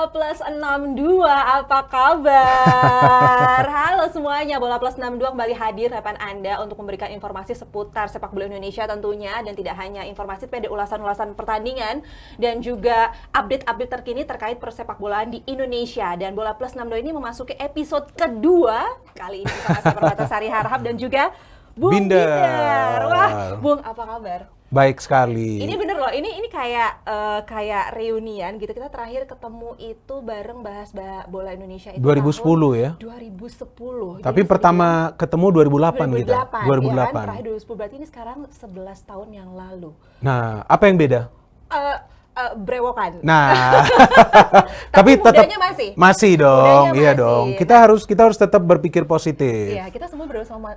Bola Plus 62, apa kabar? Halo semuanya, Bola Plus 62 kembali hadir di hadapan Anda untuk memberikan informasi seputar sepak bola Indonesia tentunya. Dan tidak hanya informasi, tapi ada ulasan-ulasan pertandingan dan juga update-update terkini terkait persepak bolaan di Indonesia. Dan Bola Plus 62 ini memasuki episode kedua. Kali ini bersama saya Permatasari Harhab dan juga Bung Binder. Wah, Bung, apa kabar? Baik sekali. Ini bener loh, ini kayak reunian gitu. Kita terakhir ketemu itu bareng bahas bola Indonesia itu 2010 ya? 2010. Tapi Jadi pertama ketemu 2008 kita. 2008. 2008. Ya kan? Terakhir 2010, berarti ini sekarang 11 tahun yang lalu. Nah, apa yang beda? Brewokan. Nah, tapi tetap mudanya masih dong, mudanya iya masih. dong. Kita harus tetap berpikir positif. Iya, kita semua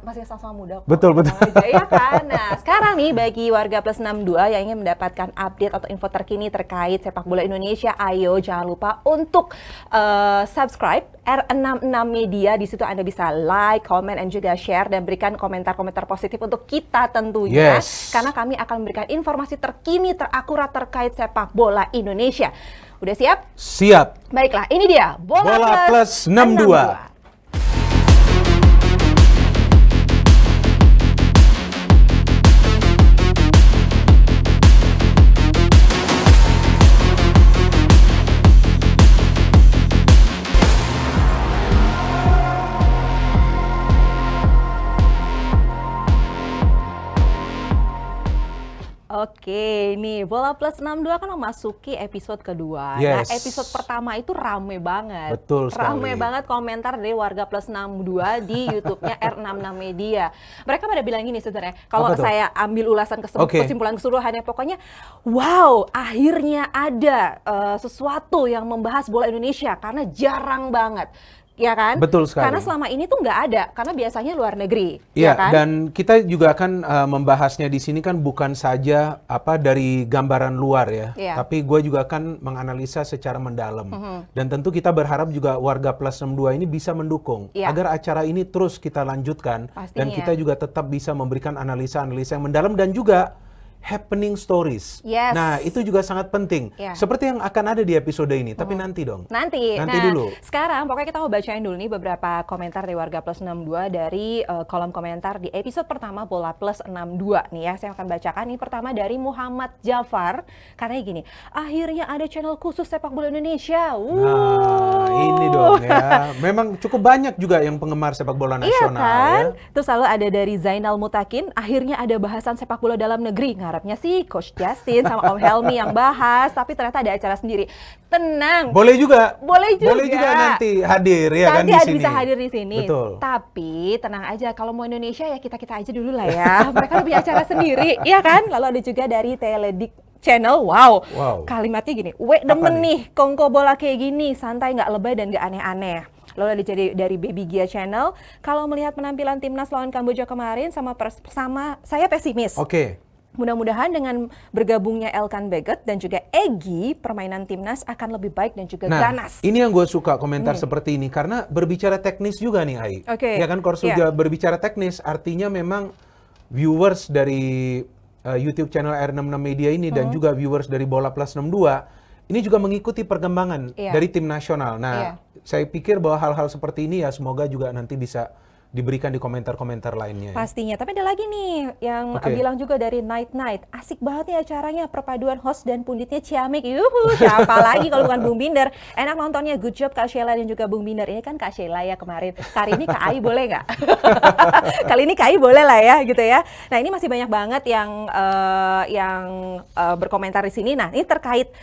masih sama-sama muda kok. Betul. Iya kan? Nah, sekarang nih bagi warga Plus 62 yang ingin mendapatkan update atau info terkini terkait sepak bola Indonesia, ayo jangan lupa untuk subscribe R66 Media. Di situ Anda bisa like, comment, dan juga share dan berikan komentar-komentar positif untuk kita tentunya. Yes. Karena kami akan memberikan informasi terkini, terakurat terkait sepak bola Indonesia. Udah siap? Siap. Baiklah, ini dia Bola Plus 62. Oke, nih Bola Plus 62 kan memasuki episode kedua. Yes. Nah, episode pertama itu rame banget. Betul sekali. Rame banget komentar dari warga Plus 62 di YouTube-nya R66 Media. Mereka pada bilang gini sebenarnya, kalau saya ambil ulasan kesimpulan keseluruhannya, pokoknya wow, akhirnya ada sesuatu yang membahas bola Indonesia karena jarang banget. Ya kan? Betul sekali. Karena selama ini tuh nggak ada, karena biasanya luar negeri. Iya, ya kan? dan kita juga akan membahasnya di sini kan bukan saja dari gambaran luar ya, tapi gue juga akan menganalisa secara mendalam. Dan tentu kita berharap juga warga Plus 62 ini bisa mendukung agar acara ini terus kita lanjutkan. Pastinya. Dan kita juga tetap bisa memberikan analisa-analisa yang mendalam dan juga happening stories. Yes. Nah, itu juga sangat penting. Seperti yang akan ada di episode ini, tapi nanti dong. Nanti dulu. Sekarang pokoknya kita mau bacain dulu nih beberapa komentar dari warga Plus 62 dari kolom komentar di episode pertama Bola Plus 62 nih ya. Saya akan bacakan ini pertama dari Muhammad Jafar. Karena gini, akhirnya ada channel khusus sepak bola Indonesia. Nah, ini dong ya. Memang cukup banyak juga yang penggemar sepak bola nasional. Iya kan? Ya. Terus lalu ada dari Zainal Mutakin, akhirnya ada bahasan sepak bola dalam negeri. Harapnya sih Coach Justin sama Om Helmi yang bahas, tapi ternyata ada acara sendiri. Tenang. Boleh juga. Boleh juga nanti hadir ya kan di sini. Bisa hadir di sini. Betul. Tapi tenang aja, kalau mau Indonesia ya kita aja dulu lah ya. Mereka lebih acara sendiri, ya kan? Lalu ada juga dari Teledik Channel, wow. Kalimatnya gini, demen nih kongko bola kayak gini, santai, nggak lebay dan nggak aneh-aneh. Lalu ada dari Baby Gia Channel, kalau melihat penampilan timnas lawan Kamboja kemarin sama saya pesimis. Oke. Mudah-mudahan dengan bergabungnya Elkan Beget dan juga Egy, permainan timnas akan lebih baik dan juga ganas. Ini yang gue suka komentar seperti ini karena berbicara teknis juga nih, Ai. Ya kan, kalau sudah berbicara teknis, artinya memang viewers dari YouTube channel R66 Media ini dan juga viewers dari Bola Plus 62 ini juga mengikuti perkembangan dari tim nasional. Nah, saya pikir bahwa hal-hal seperti ini ya semoga juga nanti bisa diberikan di komentar-komentar lainnya. Pastinya, tapi ada lagi nih yang bilang juga dari Night. Asik banget nih acaranya, perpaduan host dan punditnya ciamik. Yuhu, siapa lagi kalau bukan Bung Binder. Enak nontonnya, good job Kak Sheila dan juga Bung Binder. Ini kan Kak Sheila ya kemarin. Kali ini Kak Ai boleh nggak? Kali ini Kak Ai boleh lah ya, gitu ya. Nah, ini masih banyak banget yang berkomentar di sini. Nah, ini terkait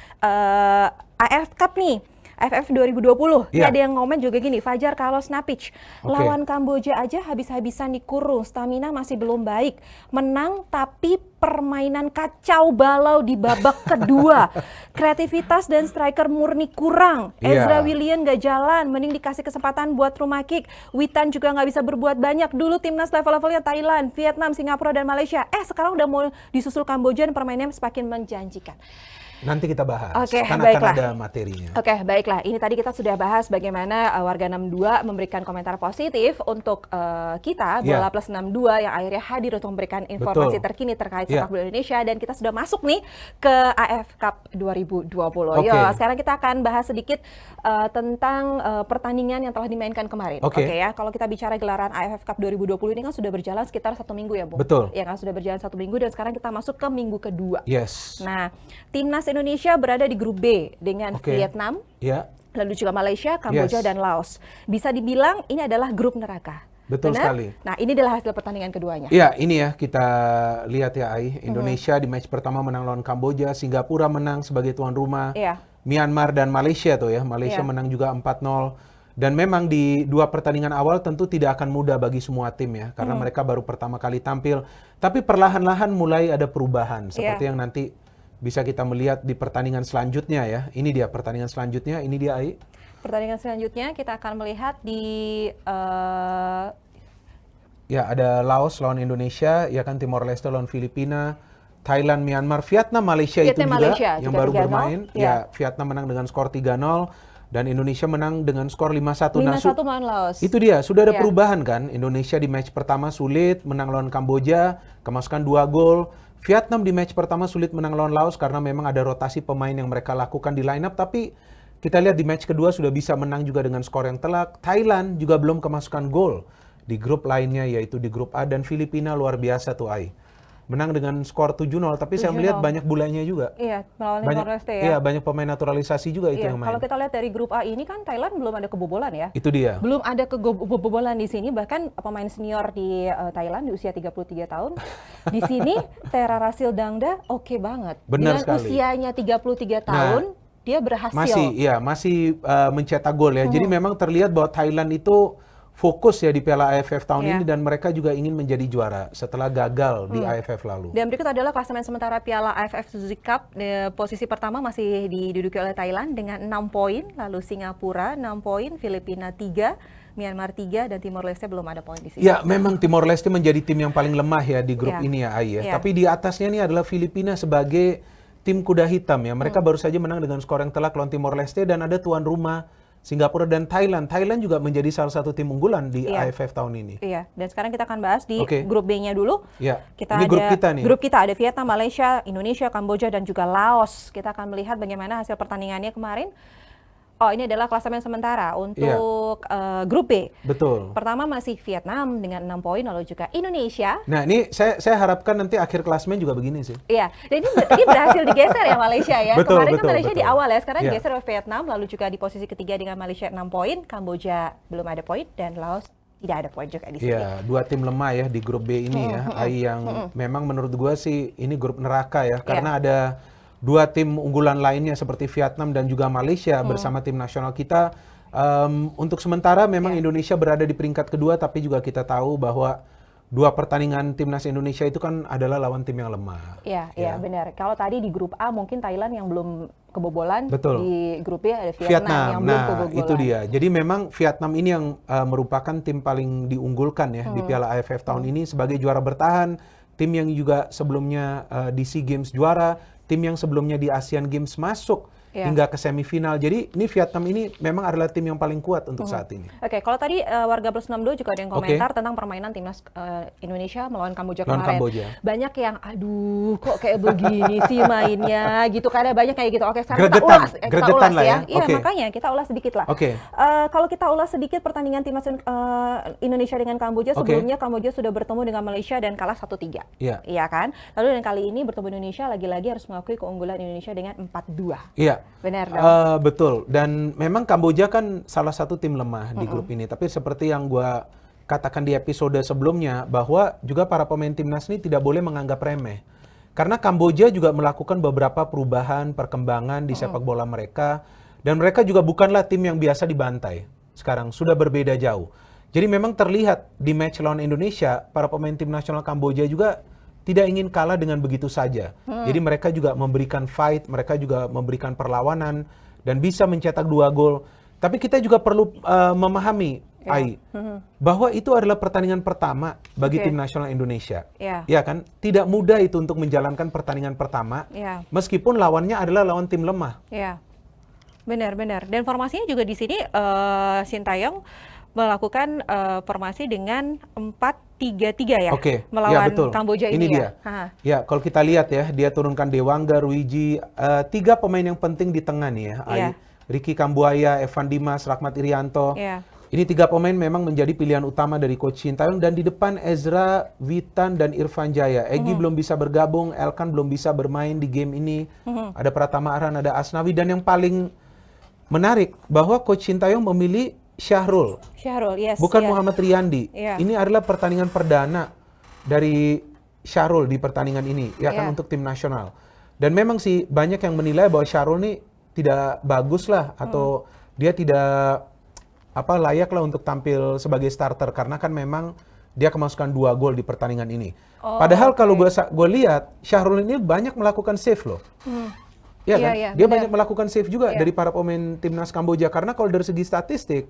AFF Cup nih. AFF 2020, ada yang ngomen juga gini, Fajar Carlos Napic, lawan Kamboja aja habis-habisan dikurung, stamina masih belum baik, menang tapi permainan kacau balau di babak kedua, kreativitas dan striker murni kurang, Ezra Willian gak jalan, mending dikasih kesempatan buat rumah kick, Witan juga gak bisa berbuat banyak, dulu timnas level-levelnya Thailand, Vietnam, Singapura dan Malaysia, sekarang udah mau disusul Kamboja dan permainannya semakin menjanjikan. Nanti kita bahas, kan akan ada materinya. Baiklah. Ini tadi kita sudah bahas bagaimana Warga 62 memberikan komentar positif untuk kita, Bola Plus 62 yang akhirnya hadir untuk memberikan informasi terkini terkait sepak bola Indonesia. Dan kita sudah masuk nih ke AFF Cup 2020. Sekarang kita akan bahas sedikit tentang pertandingan yang telah dimainkan kemarin. Ya, kalau kita bicara gelaran AFF Cup 2020 ini kan sudah berjalan sekitar 1 minggu ya, Bung? Betul. Ya kan, sudah berjalan 1 minggu dan sekarang kita masuk ke minggu kedua. Yes. Nah, Timnas Indonesia berada di grup B dengan Vietnam, lalu juga Malaysia, Kamboja, dan Laos. Bisa dibilang ini adalah grup neraka. Betul sekali. Nah, ini adalah hasil pertandingan keduanya. Iya, ini ya kita lihat ya, Ai. Indonesia di match pertama menang lawan Kamboja, Singapura menang sebagai tuan rumah, Myanmar dan Malaysia tuh ya. Malaysia menang juga 4-0. Dan memang di 2 pertandingan awal tentu tidak akan mudah bagi semua tim ya, karena mereka baru pertama kali tampil. Tapi perlahan-lahan mulai ada perubahan, seperti yang nanti bisa kita melihat di pertandingan selanjutnya ya. Ini dia pertandingan selanjutnya, ini dia, Ai. Pertandingan selanjutnya kita akan melihat di ya, ada Laos lawan Indonesia, ya kan, Timor Leste lawan Filipina, Thailand, Myanmar, Vietnam, Malaysia itu juga yang baru bermain. Ya, Vietnam menang dengan skor 3-0 dan Indonesia menang dengan skor 5-1. 5-1 melawan Laos. Itu dia, sudah ada perubahan kan. Indonesia di match pertama sulit menang lawan Kamboja, kemasukan 2 gol. Vietnam di match pertama sulit menang lawan Laos karena memang ada rotasi pemain yang mereka lakukan di line up, tapi kita lihat di match kedua sudah bisa menang juga dengan skor yang telak. Thailand juga belum kemasukan gol di grup lainnya, yaitu di grup A, dan Filipina luar biasa tuh, Ai. Menang dengan skor 7-0, tapi saya melihat banyak bulanya juga. Iya, melawan Timor Leste ya. Iya, banyak pemain naturalisasi juga itu yang main. Kalau kita lihat dari grup A ini kan Thailand belum ada kebobolan ya. Itu dia. Belum ada kebobolan di sini, bahkan pemain senior di Thailand di usia 33 tahun. Di sini Tera Rasil Dangda oke banget. Benar dengan sekali. Usianya 33 tahun, dia berhasil. Masih mencetak gol ya. Jadi memang terlihat bahwa Thailand itu fokus ya di Piala AFF tahun ini, dan mereka juga ingin menjadi juara setelah gagal di AFF lalu. Dan berikut adalah klasemen sementara Piala AFF Suzuki Cup. Posisi pertama masih diduduki oleh Thailand dengan 6 poin, lalu Singapura 6 poin, Filipina 3, Myanmar 3, dan Timor Leste belum ada poin di sini. Ya, memang Timor Leste menjadi tim yang paling lemah ya di grup ini ya, Ai ya. Tapi di atasnya ini adalah Filipina sebagai tim kuda hitam ya. Mereka baru saja menang dengan skor yang telak lawan Timor Leste, dan ada tuan rumah Singapura dan Thailand. Thailand juga menjadi salah satu tim unggulan di AFF tahun ini. Iya, dan sekarang kita akan bahas di grup B-nya dulu. Iya. Ini grup kita nih. Grup kita ada Vietnam, Malaysia, Indonesia, Kamboja, dan juga Laos. Kita akan melihat bagaimana hasil pertandingannya kemarin. Oh, ini adalah klasemen sementara untuk grup B. Betul. Pertama masih Vietnam dengan 6 poin, lalu juga Indonesia. Nah, ini saya harapkan nanti akhir klasemen juga begini sih. Iya, dan ini berhasil digeser ya Malaysia ya. Kemarin kan Malaysia di awal ya, sekarang digeser oleh Vietnam, lalu juga di posisi ketiga dengan Malaysia 6 poin, Kamboja belum ada poin, dan Laos tidak ada poin juga di sini. Iya, 2 tim lemah ya di grup B ini ya. Yang memang menurut gua sih ini grup neraka ya, karena ada 2 tim unggulan lainnya seperti Vietnam dan juga Malaysia bersama tim nasional kita. Untuk sementara memang Indonesia berada di peringkat kedua, tapi juga kita tahu bahwa 2 pertandingan timnas Indonesia itu kan adalah lawan tim yang lemah. Iya, benar. Kalau tadi di grup A mungkin Thailand yang belum kebobolan, betul. Di grup B ada Vietnam yang belum kebobolan. Itu dia. Jadi memang Vietnam ini yang merupakan tim paling diunggulkan ya di Piala AFF tahun ini sebagai juara bertahan, tim yang juga sebelumnya di SEA Games juara, tim yang sebelumnya di Asian Games masuk hingga ke semifinal. Jadi ini Vietnam ini memang adalah tim yang paling kuat untuk saat ini. Oke, kalau tadi Warga Plus 62 juga ada yang komentar tentang permainan timnas Indonesia melawan Kamboja kemarin. Banyak yang aduh kok kayak begini sih mainnya gitu, karena banyak kayak gitu. Oke, sekarang kita ulas ya. Iya, makanya kita ulas sedikit lah. Kalau kita ulas sedikit pertandingan timnas Indonesia dengan Kamboja, sebelumnya Kamboja sudah bertemu dengan Malaysia dan kalah 1-3. Iya kan? Lalu dan kali ini bertemu Indonesia lagi-lagi harus mengakui keunggulan Indonesia dengan 4-2. Iya. Benar dong. Betul. Dan memang Kamboja kan salah satu tim lemah di grup ini. Tapi seperti yang gue katakan di episode sebelumnya, bahwa juga para pemain timnas ini tidak boleh menganggap remeh. Karena Kamboja juga melakukan beberapa perubahan, perkembangan di sepak bola mereka. Dan mereka juga bukanlah tim yang biasa dibantai. Sekarang sudah berbeda jauh. Jadi memang terlihat di match lawan Indonesia, para pemain tim nasional Kamboja juga tidak ingin kalah dengan begitu saja. Jadi mereka juga memberikan fight, mereka juga memberikan perlawanan, dan bisa mencetak 2 gol. Tapi kita juga perlu memahami bahwa itu adalah pertandingan pertama bagi tim nasional Indonesia. Ya kan, tidak mudah itu untuk menjalankan pertandingan pertama, meskipun lawannya adalah lawan tim lemah. Benar. Dan formasinya juga di sini Sintayong melakukan formasi dengan 4-3-3 ya, melawan Kamboja ini. Ini dia. Ya, kalau kita lihat ya, dia turunkan Dewangga, Ruiji, 3 pemain yang penting di tengah nih ya. Ricky Kambuaya, Evan Dimas, Rahmat Irianto. Ini 3 pemain memang menjadi pilihan utama dari Coach Sintayong, dan di depan Ezra, Witan, dan Irfan Jaya. Egy belum bisa bergabung, Elkan belum bisa bermain di game ini. Ada Pratama Arhan, ada Asnawi, dan yang paling menarik bahwa Coach Sintayong memilih Syahrul, bukan Muhammad Riyandi. Ini adalah pertandingan perdana dari Syahrul di pertandingan ini, ya kan, untuk tim nasional. Dan memang sih banyak yang menilai bahwa Syahrul ini tidak bagus lah, atau dia tidak layak lah untuk tampil sebagai starter, karena kan memang dia kemasukan 2 gol di pertandingan ini. Padahal kalau gue lihat Syahrul ini banyak melakukan save loh. Ya kan? Dia banyak melakukan save juga dari para pemain timnas Kamboja, karena kalau dari segi statistik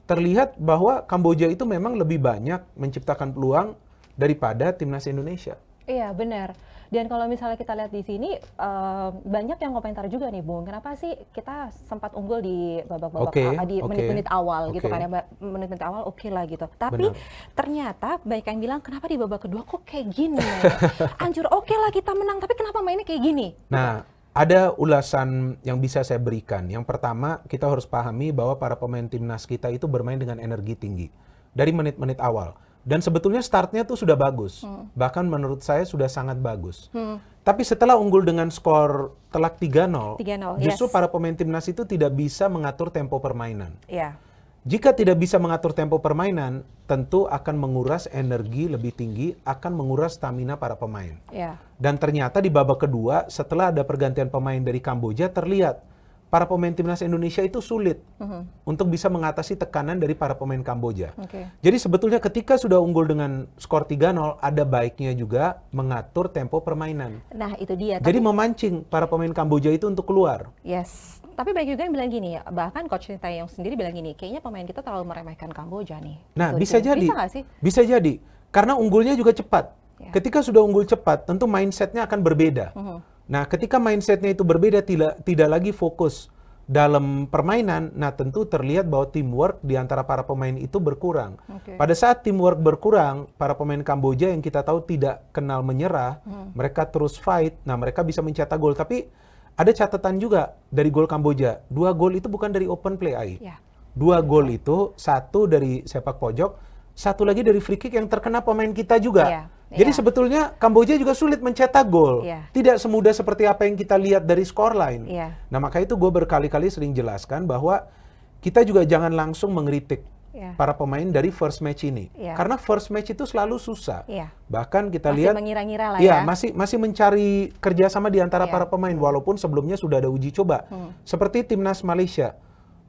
terlihat bahwa Kamboja itu memang lebih banyak menciptakan peluang daripada timnas Indonesia. Iya, benar. Dan kalau misalnya kita lihat di sini, banyak yang komentar juga nih, Bung. Kenapa sih kita sempat unggul di babak-babak di menit-menit awal gitu kan ya, menit-menit awal lah gitu. Tapi ternyata banyak yang bilang, kenapa di babak kedua kok kayak gini ya? Anjur lah kita menang, tapi kenapa mainnya kayak gini? Nah, ada ulasan yang bisa saya berikan. Yang pertama, kita harus pahami bahwa para pemain timnas kita itu bermain dengan energi tinggi dari menit-menit awal. Dan sebetulnya startnya tuh sudah bagus. Bahkan menurut saya sudah sangat bagus. Tapi setelah unggul dengan skor telak 3-0, justru para pemain timnas itu tidak bisa mengatur tempo permainan. Jika tidak bisa mengatur tempo permainan, tentu akan menguras energi lebih tinggi, akan menguras stamina para pemain. Dan ternyata di babak kedua, setelah ada pergantian pemain dari Kamboja, terlihat para pemain timnas Indonesia itu sulit untuk bisa mengatasi tekanan dari para pemain Kamboja. Jadi sebetulnya ketika sudah unggul dengan skor 3-0, ada baiknya juga mengatur tempo permainan. Nah, itu dia. Jadi memancing para pemain Kamboja itu untuk keluar. Tapi banyak juga yang bilang gini, bahkan Coach Sintayong sendiri bilang gini, kayaknya pemain kita terlalu meremehkan Kamboja nih. Nah, bisa jadi. Bisa nggak sih? Bisa jadi. Karena unggulnya juga cepat. Ketika sudah unggul cepat, tentu mindsetnya akan berbeda. Nah, ketika mindsetnya itu berbeda, tidak lagi fokus dalam permainan, nah tentu terlihat bahwa teamwork di antara para pemain itu berkurang. Pada saat teamwork berkurang, para pemain Kamboja yang kita tahu tidak kenal menyerah, mereka terus fight, nah mereka bisa mencetak gol. Tapi ada catatan juga dari gol Kamboja, 2 gol itu bukan dari open play, 2 gol itu, 1 dari sepak pojok, 1 lagi dari free kick yang terkena pemain kita juga. Jadi sebetulnya Kamboja juga sulit mencetak gol. Tidak semudah seperti apa yang kita lihat dari scoreline. Nah, maka itu gue berkali-kali sering jelaskan bahwa kita juga jangan langsung mengkritik para pemain dari first match ini. Karena first match itu selalu susah. Bahkan kita lihat masih mengira-ngira lah ya. Masih mencari kerjasama di antara para pemain, walaupun sebelumnya sudah ada uji coba. Seperti timnas Malaysia.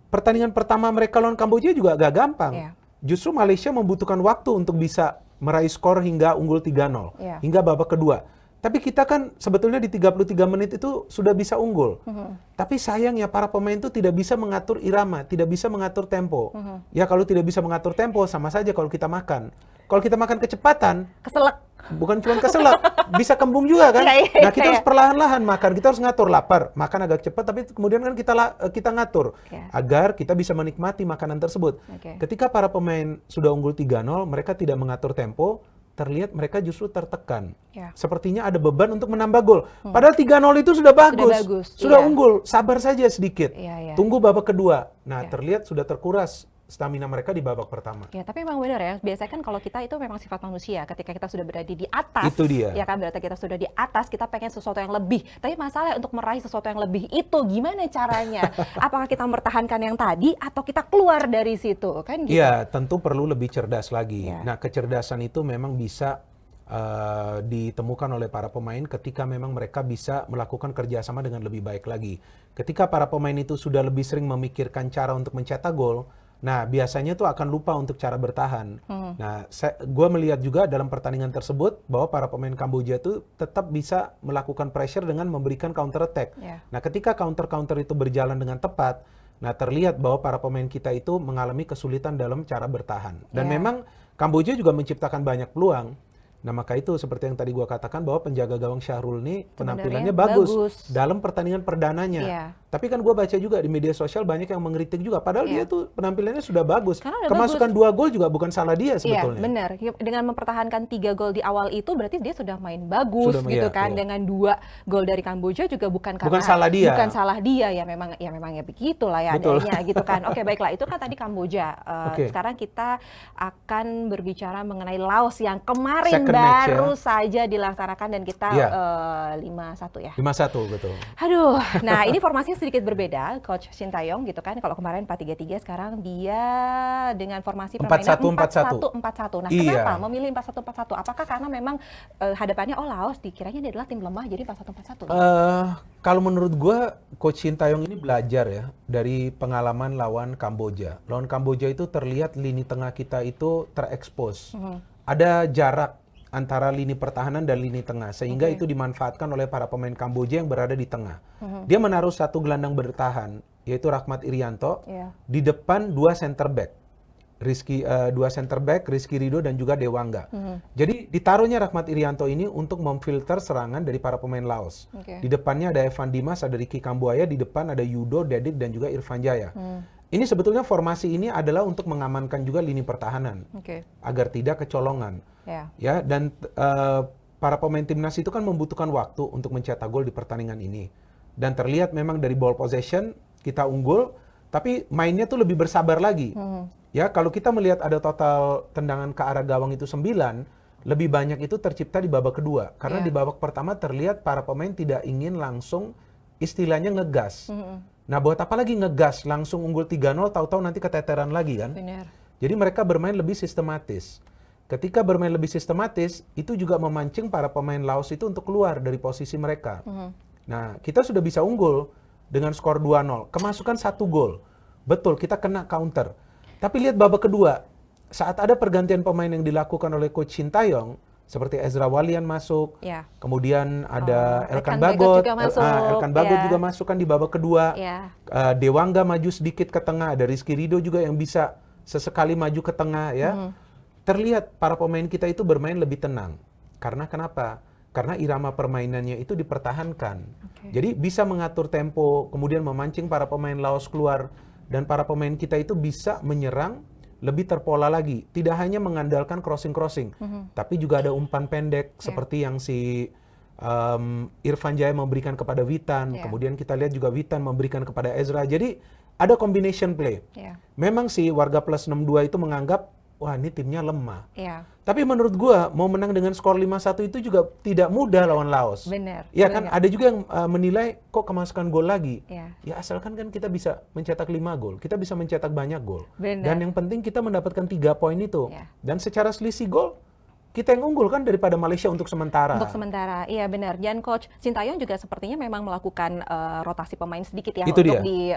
Pertandingan pertama mereka lawan Kamboja juga agak gampang. Justru Malaysia membutuhkan waktu untuk bisa meraih skor hingga unggul 3-0, hingga babak kedua. Tapi kita kan sebetulnya di 33 menit itu sudah bisa unggul. Tapi sayangnya para pemain itu tidak bisa mengatur irama, tidak bisa mengatur tempo. Ya kalau tidak bisa mengatur tempo, sama saja kalau kita makan. Kalau kita makan kecepatan, keselak. Bukan cuma keselak, bisa kembung juga kan. Nah, kita harus perlahan-lahan makan. Kita harus ngatur lapar, makan agak cepat, tapi kemudian kan kita ngatur agar kita bisa menikmati makanan tersebut. Ketika para pemain sudah unggul 3-0, mereka tidak mengatur tempo, terlihat mereka justru tertekan. Sepertinya ada beban untuk menambah gol. Padahal 3-0 itu sudah bagus. Sudah unggul, sabar saja sedikit. Tunggu babak kedua. Nah, terlihat sudah terkuras stamina mereka di babak pertama. Ya, tapi memang benar ya. Biasanya kan kalau kita itu memang sifat manusia. Ketika kita sudah berada di atas, itu dia. Ya kan, berarti kita sudah di atas, kita pengen sesuatu yang lebih. Tapi masalah untuk meraih sesuatu yang lebih itu gimana caranya? Apakah kita mempertahankan yang tadi atau kita keluar dari situ? Kan gitu. Iya, tentu perlu lebih cerdas lagi. Nah, kecerdasan itu memang bisa ditemukan oleh para pemain ketika memang mereka bisa melakukan kerjasama dengan lebih baik lagi. Ketika para pemain itu sudah lebih sering memikirkan cara untuk mencetak gol, nah, biasanya tuh akan lupa untuk cara bertahan. Nah, gue melihat juga dalam pertandingan tersebut bahwa para pemain Kamboja tuh tetap bisa melakukan pressure dengan memberikan counter attack. Nah, ketika counter-counter itu berjalan dengan tepat, Nah, terlihat bahwa para pemain kita itu mengalami kesulitan dalam cara bertahan. Dan memang Kamboja juga menciptakan banyak peluang. Nah, maka itu seperti yang tadi gua katakan bahwa penjaga gawang Syahrul ini penampilannya bagus dalam pertandingan perdananya. Tapi kan gua baca juga di media sosial banyak yang mengkritik juga. Padahal dia tuh penampilannya sudah bagus. Kemasukan 2 gol juga bukan salah dia sebetulnya. Iya, benar. Dengan mempertahankan 3 gol di awal itu berarti dia sudah main bagus gitu kan. Dengan 2 gol dari Kamboja juga bukan salah dia. Bukan salah dia ya memang ya begitulah ya adanya gitu kan. Oke, baiklah itu kan tadi Kamboja. Sekarang kita akan berbicara mengenai Laos yang kemarin baru saja dilaksanakan dan kita 5-1 ya. 5-1 betul. Aduh, nah ini formasinya sedikit berbeda, Coach Shin Tae-yong gitu kan. Kalau kemarin 4-3-3, sekarang dia dengan formasi permainan 4-1-4-1. Nah, kenapa memilih 4-1-4-1? Apakah karena memang hadapannya Laos dikiranya dia adalah tim lemah jadi 4-1-4-1? Kalau menurut gua Coach Shin Tae-yong ini belajar ya dari pengalaman lawan Kamboja. Lawan Kamboja itu terlihat lini tengah kita itu terekspos. Ada jarak antara lini pertahanan dan lini tengah, sehingga itu dimanfaatkan oleh para pemain Kamboja yang berada di tengah. Dia menaruh 1 gelandang bertahan, yaitu Rahmat Irianto, di depan 2 center back, Rizky Ridho dan juga Dewangga. Jadi ditaruhnya Rahmat Irianto ini untuk memfilter serangan dari para pemain Laos. Di depannya ada Evan Dimas, ada Ricky Kambuaya, di depan ada Yudo, Dedik dan juga Irfan Jaya. Ini sebetulnya formasi ini adalah untuk mengamankan juga lini pertahanan agar tidak kecolongan. Ya, dan para pemain timnas itu kan membutuhkan waktu untuk mencetak gol di pertandingan ini. Dan terlihat memang dari ball possession kita unggul, tapi mainnya tuh lebih bersabar lagi. Ya, kalau kita melihat ada total tendangan ke arah gawang itu 9, lebih banyak itu tercipta di babak kedua. Karena di babak pertama terlihat para pemain tidak ingin langsung istilahnya ngegas. Nah, buat apa lagi ngegas langsung unggul 3-0 tahu-tahu nanti keteteran lagi kan? Benar. Jadi mereka bermain lebih sistematis. Ketika bermain lebih sistematis, itu juga memancing para pemain Laos itu untuk keluar dari posisi mereka. Nah, kita sudah bisa unggul dengan skor 2-0, kemasukan 1 gol. Betul, kita kena counter. Tapi lihat babak kedua, saat ada pergantian pemain yang dilakukan oleh Coach Shin Tae-yong, seperti Ezra Walian masuk, kemudian ada Elkan Bagot juga masuk kan di babak kedua. Dewangga maju sedikit ke tengah, ada Rizky Ridho juga yang bisa sesekali maju ke tengah ya. Terlihat para pemain kita itu bermain lebih tenang. Karena kenapa? Karena irama permainannya itu dipertahankan. Jadi bisa mengatur tempo, kemudian memancing para pemain Laos keluar, dan para pemain kita itu bisa menyerang lebih terpola lagi. Tidak hanya mengandalkan crossing-crossing, tapi juga ada umpan pendek seperti yang si Irfan Jaya memberikan kepada Witan, kemudian kita lihat juga Witan memberikan kepada Ezra. Jadi ada combination play. Memang si warga plus 62 itu menganggap, wah ini timnya lemah. Tapi menurut gua mau menang dengan skor 5-1 itu juga tidak mudah lawan Laos. Benar. Ya kan, ada juga yang menilai kok kemasukan gol lagi. Ya asalkan kan kita bisa mencetak 5 gol, kita bisa mencetak banyak gol. Dan yang penting kita mendapatkan 3 poin itu. Dan secara selisih gol, kita yang unggul kan daripada Malaysia untuk sementara. Untuk sementara, iya benar. Dan Coach Shin Tae-yong juga sepertinya memang melakukan rotasi pemain sedikit ya itu untuk dia. di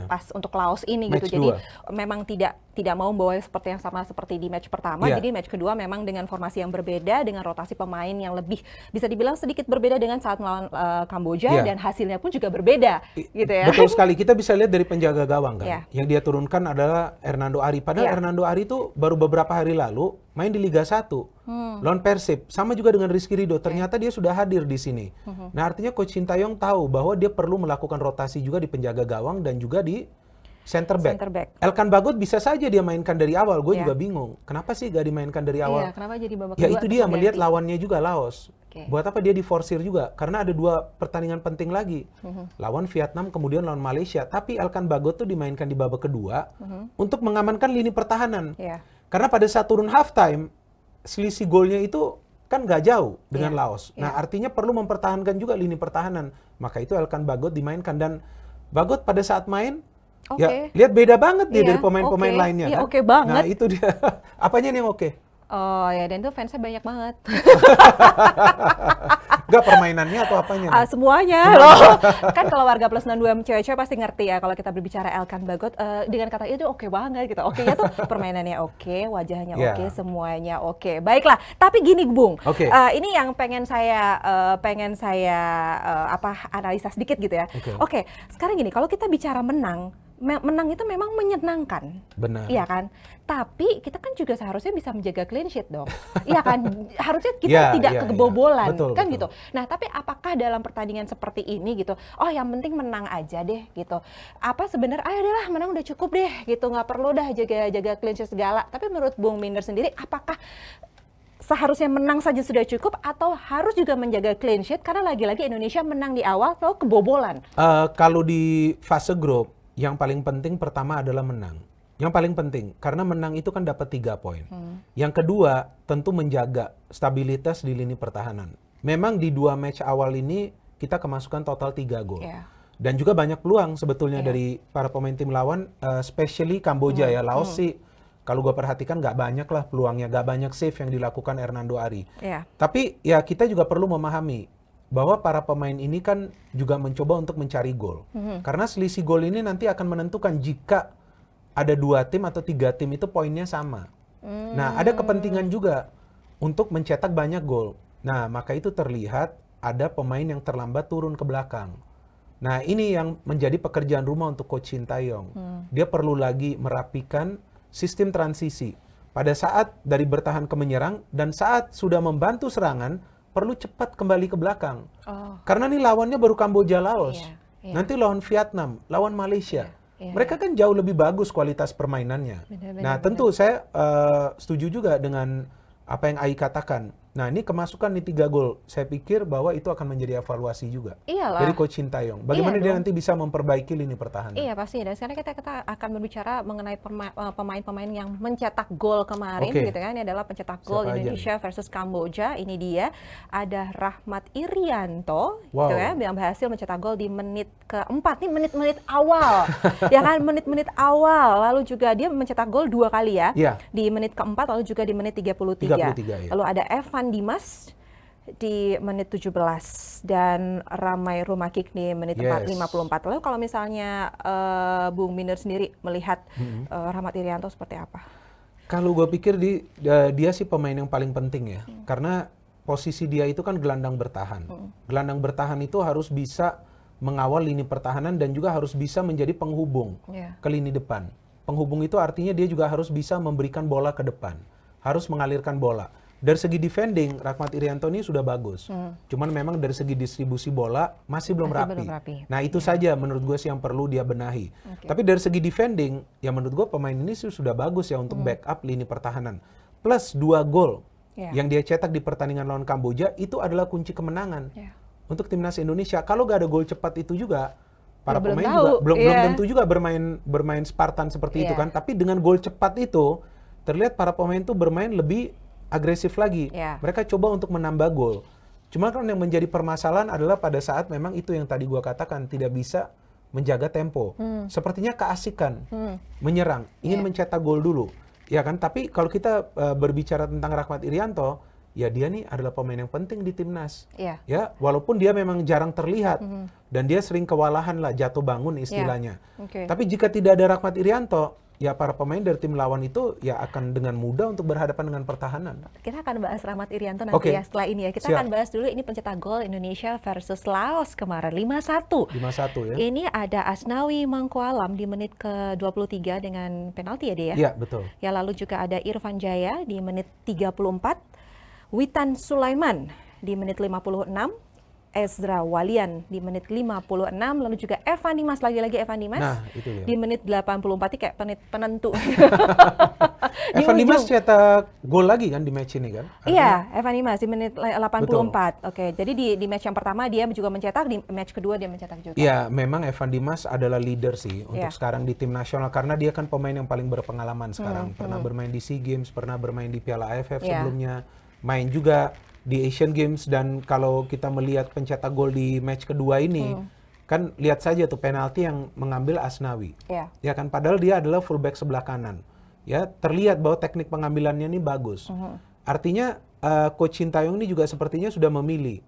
pas untuk Laos ini match gitu. 2. Jadi memang tidak mau membawa seperti yang sama seperti di match pertama. Jadi match kedua memang dengan formasi yang berbeda, dengan rotasi pemain yang lebih bisa dibilang sedikit berbeda dengan saat melawan Kamboja dan hasilnya pun juga berbeda gitu ya. Betul sekali. Kita bisa lihat dari penjaga gawang kan. Yang dia turunkan adalah Hernando Ari. Padahal Hernando Ari itu baru beberapa hari lalu main di Liga 1. Lawan Persib, sama juga dengan Rizky Ridho, ternyata dia sudah hadir di sini. Nah, artinya Coach Shin Tae-yong tahu bahwa dia perlu melakukan rotasi juga di penjaga gawang dan juga di center back. Elkan Bagot bisa saja dia mainkan dari awal, gue juga bingung. Kenapa sih gak dimainkan dari awal? Kenapa jadi babak kedua? Ya itu dia melihat lawannya juga Laos. Buat apa dia diforsir juga? Karena ada 2 pertandingan penting lagi. Lawan Vietnam, kemudian lawan Malaysia. Tapi Elkan Bagot tuh dimainkan di babak kedua untuk mengamankan lini pertahanan. Karena pada saat turun halftime, selisih golnya itu kan nggak jauh dengan Laos. Nah, artinya perlu mempertahankan juga lini pertahanan. Maka itu Elkan Bagot dimainkan. Dan Bagot pada saat main, ya lihat beda banget dia dari pemain-pemain lainnya kan. Banget. Nah, itu dia. Apanya nih yang oke? Oh ya, dan itu fansnya banyak banget. Enggak, permainannya atau apanya? Semuanya loh. Kan kalau warga plus 62 cewek-cewek pasti ngerti ya kalau kita berbicara Elkan Bagot dengan kata itu oke banget gitu. Oke-nya tuh permainannya oke, wajahnya oke, semuanya oke. Baiklah, tapi gini Bung. Ini yang pengen saya analisa sedikit gitu ya. Oke, sekarang gini, kalau kita bicara menang menang itu memang menyenangkan. Benar. Iya kan? Tapi kita kan juga seharusnya bisa menjaga clean sheet dong. Iya kan? Harusnya kita tidak kebobolan, kan betul. Gitu. Nah, tapi apakah dalam pertandingan seperti ini gitu, oh yang penting menang aja deh gitu. Apa sebenarnya, adalah menang udah cukup deh gitu, nggak perlu dah jaga clean sheet segala. Tapi menurut Bung Minder sendiri, apakah seharusnya menang saja sudah cukup atau harus juga menjaga clean sheet karena lagi-lagi Indonesia menang di awal lalu kebobolan? Kalau di fase grup, yang paling penting pertama adalah menang. Yang paling penting, karena menang itu kan dapat 3 poin. Yang kedua, tentu menjaga stabilitas di lini pertahanan. Memang di 2 match awal ini, kita kemasukan total 3 gol. Dan juga banyak peluang sebetulnya dari para pemain tim lawan, especially Kamboja ya. Laos sih, kalau gue perhatikan nggak banyak lah peluangnya, nggak banyak save yang dilakukan Hernando Ari. Tapi ya kita juga perlu memahami bahwa para pemain ini kan juga mencoba untuk mencari gol. Karena selisih gol ini nanti akan menentukan jika ada 2 tim atau 3 tim itu poinnya sama. Nah, ada kepentingan juga untuk mencetak banyak gol. Nah, maka itu terlihat ada pemain yang terlambat turun ke belakang. Nah, ini yang menjadi pekerjaan rumah untuk Coach Shin Tae-yong. Dia perlu lagi merapikan sistem transisi. Pada saat dari bertahan ke menyerang dan saat sudah membantu serangan, perlu cepat kembali ke belakang. Karena nih lawannya baru Kamboja, Laos. Nanti lawan Vietnam, lawan Malaysia. Mereka kan jauh lebih bagus kualitas permainannya. Nah, tentu saya setuju juga dengan apa yang Ai katakan. Nah, ini kemasukan nih 3 gol. Saya pikir bahwa itu akan menjadi evaluasi juga dari Coach Shin Tae-yong. Bagaimana dia nanti bisa memperbaiki lini pertahanan. Iya, pasti. Dan sekarang kita akan berbicara mengenai pemain-pemain yang mencetak gol kemarin gitu kan. Ini adalah pencetak gol Indonesia versus Kamboja. Ini dia ada Rahmat Irianto gitu ya, yang berhasil mencetak gol di menit keempat. Nih menit-menit awal. Ya kan, menit-menit awal. Lalu juga dia mencetak gol 2 kali ya. Di menit keempat lalu juga di menit 33. Lalu ada Evan Dimas di menit 17 dan Ramai Rumakik di menit 54. Lalu kalau misalnya Bung Minder sendiri melihat Rahmat Irianto seperti apa? Kalau gue pikir dia sih pemain yang paling penting ya. Karena posisi dia itu kan gelandang bertahan. Gelandang bertahan itu harus bisa mengawal lini pertahanan dan juga harus bisa menjadi penghubung ke lini depan. Penghubung itu artinya dia juga harus bisa memberikan bola ke depan. Harus mengalirkan bola. Dari segi defending, Rahmat Irianto ini sudah bagus. Cuman memang dari segi distribusi bola masih belum rapi. Nah itu saja menurut gue sih yang perlu dia benahi. Tapi dari segi defending, ya menurut gue pemain ini sudah bagus ya untuk backup lini pertahanan. Plus 2 gol yang dia cetak di pertandingan lawan Kamboja, itu adalah kunci kemenangan untuk timnas Indonesia. Kalau gak ada gol cepat itu juga, para pemain juga belum tentu juga bermain Spartan seperti itu kan. Tapi dengan gol cepat itu, terlihat para pemain itu bermain lebih agresif lagi. Mereka coba untuk menambah gol. Cuma kan yang menjadi permasalahan adalah pada saat memang itu yang tadi gua katakan, tidak bisa menjaga tempo. Sepertinya keasikan menyerang, ingin mencetak gol dulu. Ya kan? Tapi kalau kita berbicara tentang Rahmat Irianto, ya dia nih adalah pemain yang penting di timnas. Ya, walaupun dia memang jarang terlihat dan dia sering kewalahan lah, jatuh bangun istilahnya. Tapi jika tidak ada Rahmat Irianto, ya para pemain dari tim lawan itu ya akan dengan mudah untuk berhadapan dengan pertahanan. Kita akan bahas Rahmat Irianto nanti ya setelah ini ya. Kita akan bahas dulu ini pencetak gol Indonesia versus Laos kemarin 5-1. 5-1 ya. Ini ada Asnawi Mangkualam di menit ke-23 dengan penalti ya dia. Iya, betul. Ya lalu juga ada Irfan Jaya di menit 34. Witan Sulaiman di menit 56. Ezra Walian di menit 56, lalu juga Evan Dimas, lagi-lagi Evan Dimas di menit 84, kayak penentu. Evan Dimas cetak gol lagi kan di match ini kan? Iya, Evan Dimas di menit 84. Oke, jadi di match yang pertama dia juga mencetak, di match kedua dia mencetak juga. Iya, memang Evan Dimas adalah leader sih untuk sekarang di tim nasional, karena dia kan pemain yang paling berpengalaman sekarang. Pernah bermain di SEA Games, pernah bermain di Piala AFF sebelumnya, main juga di Asian Games. Dan kalau kita melihat pencetak gol di match kedua ini, kan lihat saja tuh penalti yang mengambil Asnawi. Ya kan, padahal dia adalah fullback sebelah kanan. Ya, terlihat bahwa teknik pengambilannya ini bagus. Artinya Coach Shin Tae-yong ini juga sepertinya sudah memilih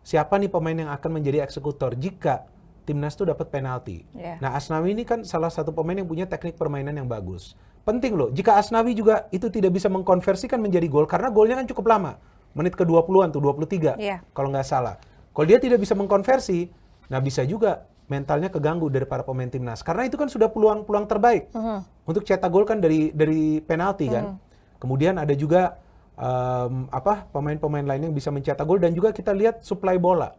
siapa nih pemain yang akan menjadi eksekutor jika timnas itu dapat penalti. Nah, Asnawi ini kan salah satu pemain yang punya teknik permainan yang bagus. Penting loh, jika Asnawi juga itu tidak bisa mengkonversikan menjadi gol, karena golnya kan cukup lama. Menit ke-20-an tuh, 23 kalau nggak salah. Kalau dia tidak bisa mengkonversi, nah bisa juga mentalnya keganggu dari para pemain timnas. Karena itu kan sudah peluang terbaik untuk cetak gol kan dari penalti kan. Kemudian ada juga pemain-pemain lain yang bisa mencetak gol, dan juga kita lihat suplai bola.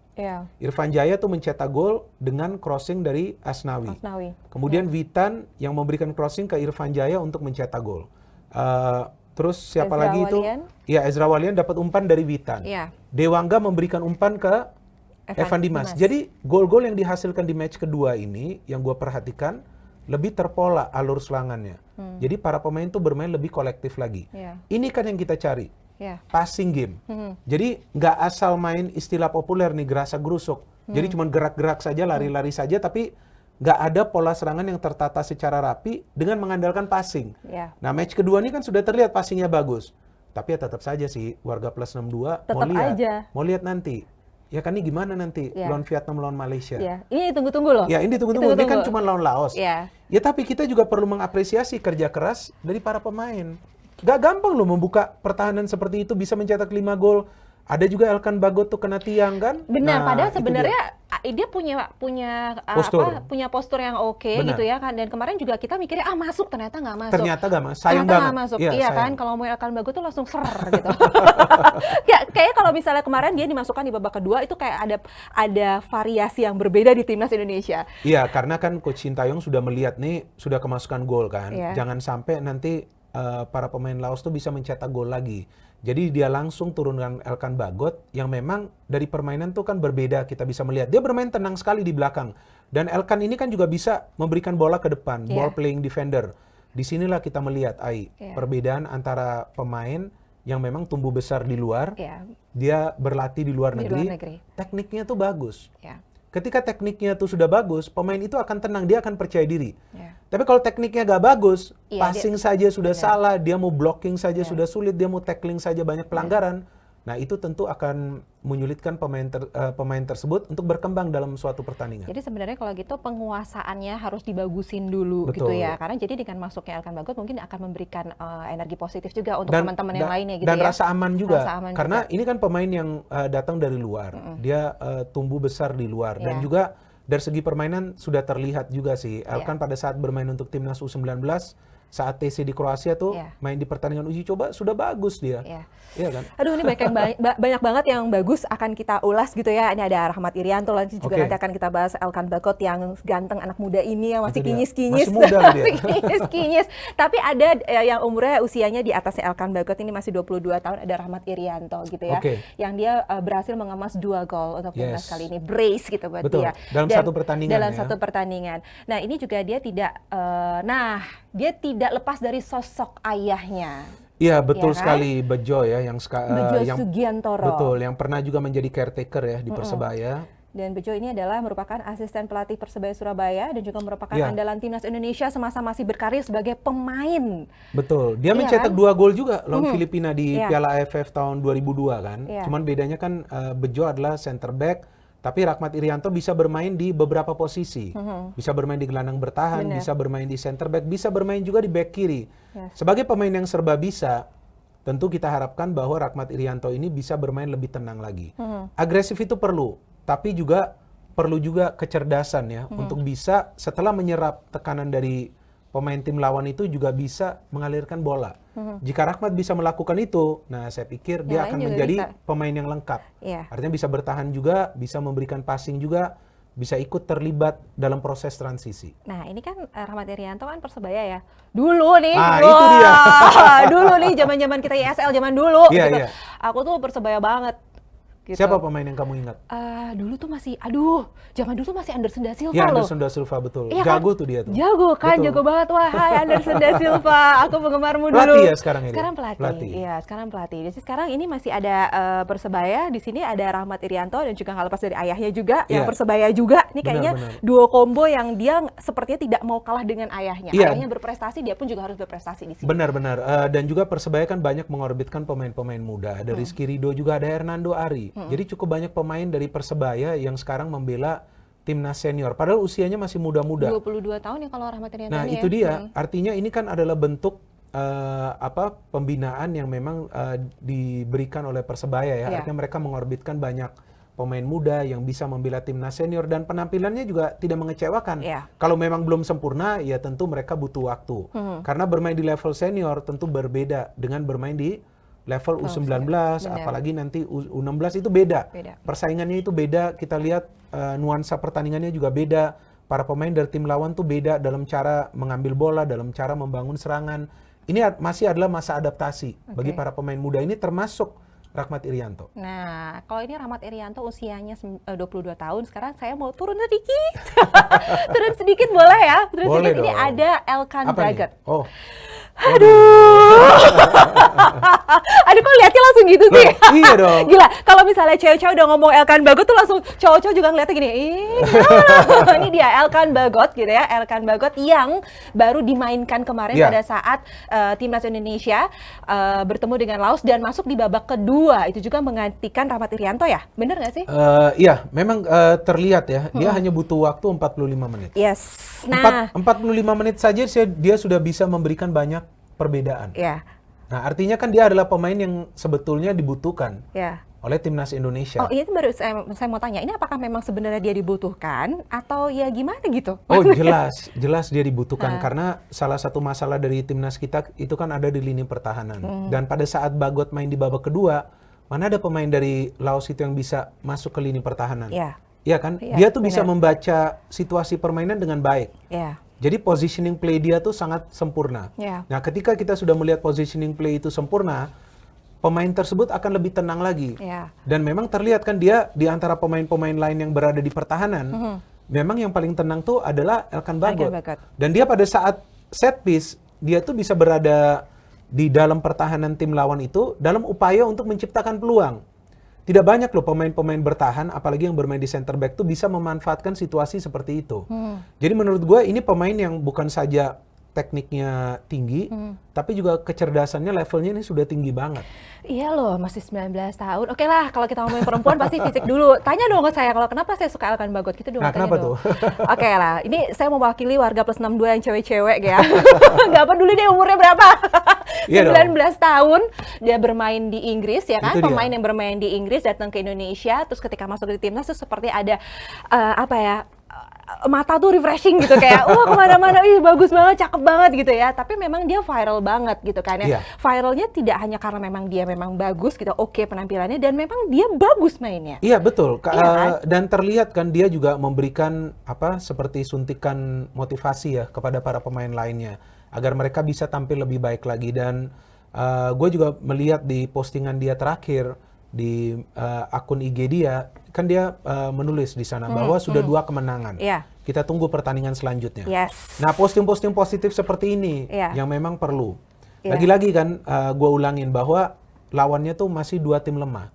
Irfan Jaya tuh mencetak gol dengan crossing dari Asnawi. Kemudian Witan yang memberikan crossing ke Irfan Jaya untuk mencetak gol. Terus siapa Ezra lagi Walian. itu? Ya, Ezra Walian dapat umpan dari Witan. Dewangga memberikan umpan ke Evan Dimas. Jadi gol-gol yang dihasilkan di match kedua ini yang gue perhatikan lebih terpola alur serangannya. Jadi para pemain tuh bermain lebih kolektif lagi. Ini kan yang kita cari. Passing game. Jadi nggak asal main istilah populer nih gerasa gerusuk. Jadi cuma gerak-gerak saja, lari-lari saja, tapi nggak ada pola serangan yang tertata secara rapi dengan mengandalkan passing. Nah, match kedua ini kan sudah terlihat passingnya bagus. Tapi ya tetap saja sih warga plus 62 mau lihat nanti. Ya kan ini gimana nanti lawan Vietnam, lawan Malaysia. Ini tunggu-tunggu loh. Ya, ini tunggu-tunggu. Ini kan cuma lawan Laos. Ya tapi kita juga perlu mengapresiasi kerja keras dari para pemain. Gak gampang loh membuka pertahanan seperti itu, bisa mencetak 5 gol. Ada juga Elkan Bagot tuh kena tiang kan. Benar, padahal sebenarnya dia punya postur yang oke gitu ya kan. Dan kemarin juga kita mikirnya masuk, ternyata nggak masuk. Ternyata nggak masuk. Sayang banget. Nggak masuk. Iya kan, kalau mau Elkan Bagot tuh langsung gitu. Kayaknya kalau misalnya kemarin dia dimasukkan di babak kedua itu kayak ada variasi yang berbeda di timnas Indonesia. Iya, karena kan Coach Sintayong sudah melihat nih sudah kemasukan gol kan. Jangan sampai nanti para pemain Laos tuh bisa mencetak gol lagi. Jadi dia langsung turunkan Elkan Bagot yang memang dari permainan tuh kan berbeda, kita bisa melihat. Dia bermain tenang sekali di belakang. Dan Elkan ini kan juga bisa memberikan bola ke depan, ball playing defender. Disinilah kita melihat, perbedaan antara pemain yang memang tumbuh besar di luar, dia berlatih di luar negeri, tekniknya tuh bagus. Ketika tekniknya tuh sudah bagus, pemain itu akan tenang, dia akan percaya diri. Tapi kalau tekniknya gak bagus, passing saja sudah salah, dia mau blocking saja sudah sulit, dia mau tackling saja banyak pelanggaran. Nah, itu tentu akan menyulitkan pemain tersebut untuk berkembang dalam suatu pertandingan. Jadi sebenarnya kalau gitu penguasaannya harus dibagusin dulu. Betul. Gitu ya. Karena jadi dengan masuknya Elkan Bagot mungkin akan memberikan energi positif juga untuk teman-teman yang lainnya gitu dan ya. rasa aman juga. Karena ini kan pemain yang datang dari luar. Dia tumbuh besar di luar dan juga dari segi permainan sudah terlihat juga sih. Elkan pada saat bermain untuk timnas U19 saat TC di Kroasia tuh main di pertandingan uji coba sudah bagus dia. Iya kan? Aduh, ini banyak banget yang bagus akan kita ulas gitu ya. Ini ada Rahmat Irianto, nanti juga nanti akan kita bahas Elkan Bagot yang ganteng anak muda ini yang masih kinyis-kinyis. Masih muda dia. Kinyis-kinyis. Tapi ada yang umurnya usianya di atasnya Elkan Bagot, ini masih 22 tahun, ada Rahmat Irianto gitu ya. Yang dia berhasil mengemas 2 gol untuk timnas kali ini. Brace gitu buat dia. Dalam satu pertandingan. Dalam satu pertandingan. Nah, ini juga dia tidak lepas dari sosok ayahnya. Iya, betul sekali, Bejo ya, yang Sugiantoro. Betul, yang pernah juga menjadi caretaker ya di Persebaya. Dan Bejo ini adalah merupakan asisten pelatih Persebaya Surabaya dan juga merupakan andalan timnas Indonesia semasa masih berkarir sebagai pemain. Betul, dia mencetak 2 gol juga lawan Filipina di Piala AFF tahun 2002 kan. Cuman bedanya kan Bejo adalah center back. Tapi Rahmat Irianto bisa bermain di beberapa posisi. Bisa bermain di gelandang bertahan, bisa bermain di center back, bisa bermain juga di back kiri. Sebagai pemain yang serba bisa, tentu kita harapkan bahwa Rahmat Irianto ini bisa bermain lebih tenang lagi. Agresif itu perlu, tapi juga perlu juga kecerdasan ya untuk bisa setelah menyerap tekanan dari pemain tim lawan itu juga bisa mengalirkan bola. Jika Rahmat bisa melakukan itu, nah saya pikir dia akan menjadi pemain yang lengkap. Artinya bisa bertahan juga, bisa memberikan passing juga, bisa ikut terlibat dalam proses transisi. Nah, ini kan Rahmat Irianto kan Persebaya ya. Dulu nih. Itu dia. Dulu nih zaman-zaman kita ISL zaman dulu gitu. Aku tuh Persebaya banget. Gitu. Siapa pemain yang kamu ingat? Dulu tuh masih, zaman dulu tuh masih Anderson da Silva loh. Iya, Anderson da Silva, betul. Iya, jago tuh dia tuh. Jago kan, jago banget. Wah, hai Anderson da Silva, aku penggemarmu dulu. Pelatih ya sekarang ini? Sekarang pelatih. Iya, sekarang pelatih. Jadi sekarang ini masih ada Persebaya, di sini ada Rahmat Irianto dan juga nggak lepas dari ayahnya juga, yang Persebaya juga. Ini kayaknya duo combo yang dia sepertinya tidak mau kalah dengan ayahnya. Ayahnya berprestasi, dia pun juga harus berprestasi di sini. Benar-benar. Dan juga Persebaya kan banyak mengorbitkan pemain-pemain muda. Ada Rizky Ridho juga, ada Hernando Ari. Jadi cukup banyak pemain dari Persebaya yang sekarang membela timnas senior. Padahal usianya masih muda-muda. 22 tahun ya kalau Rahmat Irianto. Nah, itu dia. Artinya ini kan adalah bentuk pembinaan yang memang diberikan oleh Persebaya ya. Artinya mereka mengorbitkan banyak pemain muda yang bisa membela timnas senior dan penampilannya juga tidak mengecewakan. Kalau memang belum sempurna, ya tentu mereka butuh waktu. Karena bermain di level senior tentu berbeda dengan bermain di level U19, apalagi nanti U16 itu beda. Persaingannya itu beda, kita lihat nuansa pertandingannya juga beda. Para pemain dari tim lawan tuh beda dalam cara mengambil bola, dalam cara membangun serangan. Ini masih adalah masa adaptasi bagi para pemain muda ini, termasuk Rahmat Irianto. Nah, kalau ini Rahmat Irianto usianya 22 tahun, sekarang saya mau turun sedikit. Turun sedikit boleh ya? Turun boleh sedikit dong. Ini ada Elkan Bagot. Oh. Aduh. Aduh, kok lihatnya langsung gitu sih? Iya dong. Gila, kalau misalnya cewek-cewek udah ngomong Elkan Bagot tuh langsung cowok-cowok juga ngeliatnya gini. Ini dia Elkan Bagot gitu ya. Elkan Bagot yang baru dimainkan kemarin pada saat timnas Indonesia bertemu dengan Laos dan masuk di babak kedua. Itu juga menggantikan Rahmat Irianto ya? Bener nggak sih? Iya, memang terlihat ya. Dia hanya butuh waktu 45 menit. Yes. Nah, 45 menit saja dia sudah bisa memberikan banyak perbedaan. Nah, artinya kan dia adalah pemain yang sebetulnya dibutuhkan oleh timnas Indonesia. Oh, ini baru saya mau tanya, ini apakah memang sebenarnya dia dibutuhkan atau ya gimana gitu? Oh, jelas dia dibutuhkan karena salah satu masalah dari timnas kita itu kan ada di lini pertahanan. Dan pada saat Bagot main di babak kedua, mana ada pemain dari Laos itu yang bisa masuk ke lini pertahanan? Iya kan? Dia tuh bisa membaca situasi permainan dengan baik. Jadi positioning play dia tuh sangat sempurna. Nah, ketika kita sudah melihat positioning play itu sempurna, pemain tersebut akan lebih tenang lagi. Dan memang terlihat kan dia di antara pemain-pemain lain yang berada di pertahanan, memang yang paling tenang tuh adalah Elkan Bagot. Dan dia pada saat set piece, dia tuh bisa berada di dalam pertahanan tim lawan itu dalam upaya untuk menciptakan peluang. Tidak banyak loh pemain-pemain bertahan, apalagi yang bermain di center back tuh bisa memanfaatkan situasi seperti itu. Jadi menurut gue ini pemain yang bukan saja tekniknya tinggi, tapi juga kecerdasannya levelnya ini sudah tinggi banget. Iya loh, masih 19 tahun. Oke lah, kalau kita ngomongin perempuan pasti fisik dulu. Tanya dong ke saya, kalau kenapa saya suka Elkan Bagot gitu dong. Nah, kenapa dong. tuh? Oke lah, ini saya mewakili warga plus 62 yang cewek-cewek ya. Gak peduli deh umurnya berapa. 19 tahun, dia bermain di Inggris ya kan. Pemain yang bermain di Inggris datang ke Indonesia, terus ketika masuk di timnas tuh seperti ada mata tuh refreshing gitu kayak wah kemana-mana, bagus banget, cakep banget gitu ya. Tapi memang dia viral banget gitu kan ya. Viralnya tidak hanya karena memang dia memang bagus gitu, oke penampilannya, dan memang dia bagus mainnya. Iya betul. Kan? Dan terlihat kan dia juga memberikan seperti suntikan motivasi ya kepada para pemain lainnya agar mereka bisa tampil lebih baik lagi. Dan gue juga melihat di postingan dia terakhir di akun IG dia, kan dia menulis di sana bahwa sudah 2 kemenangan. Kita tunggu pertandingan selanjutnya. Nah, posting-posting positif seperti ini yang memang perlu. Lagi-lagi kan gue ulangin bahwa lawannya tuh masih 2 tim lemah,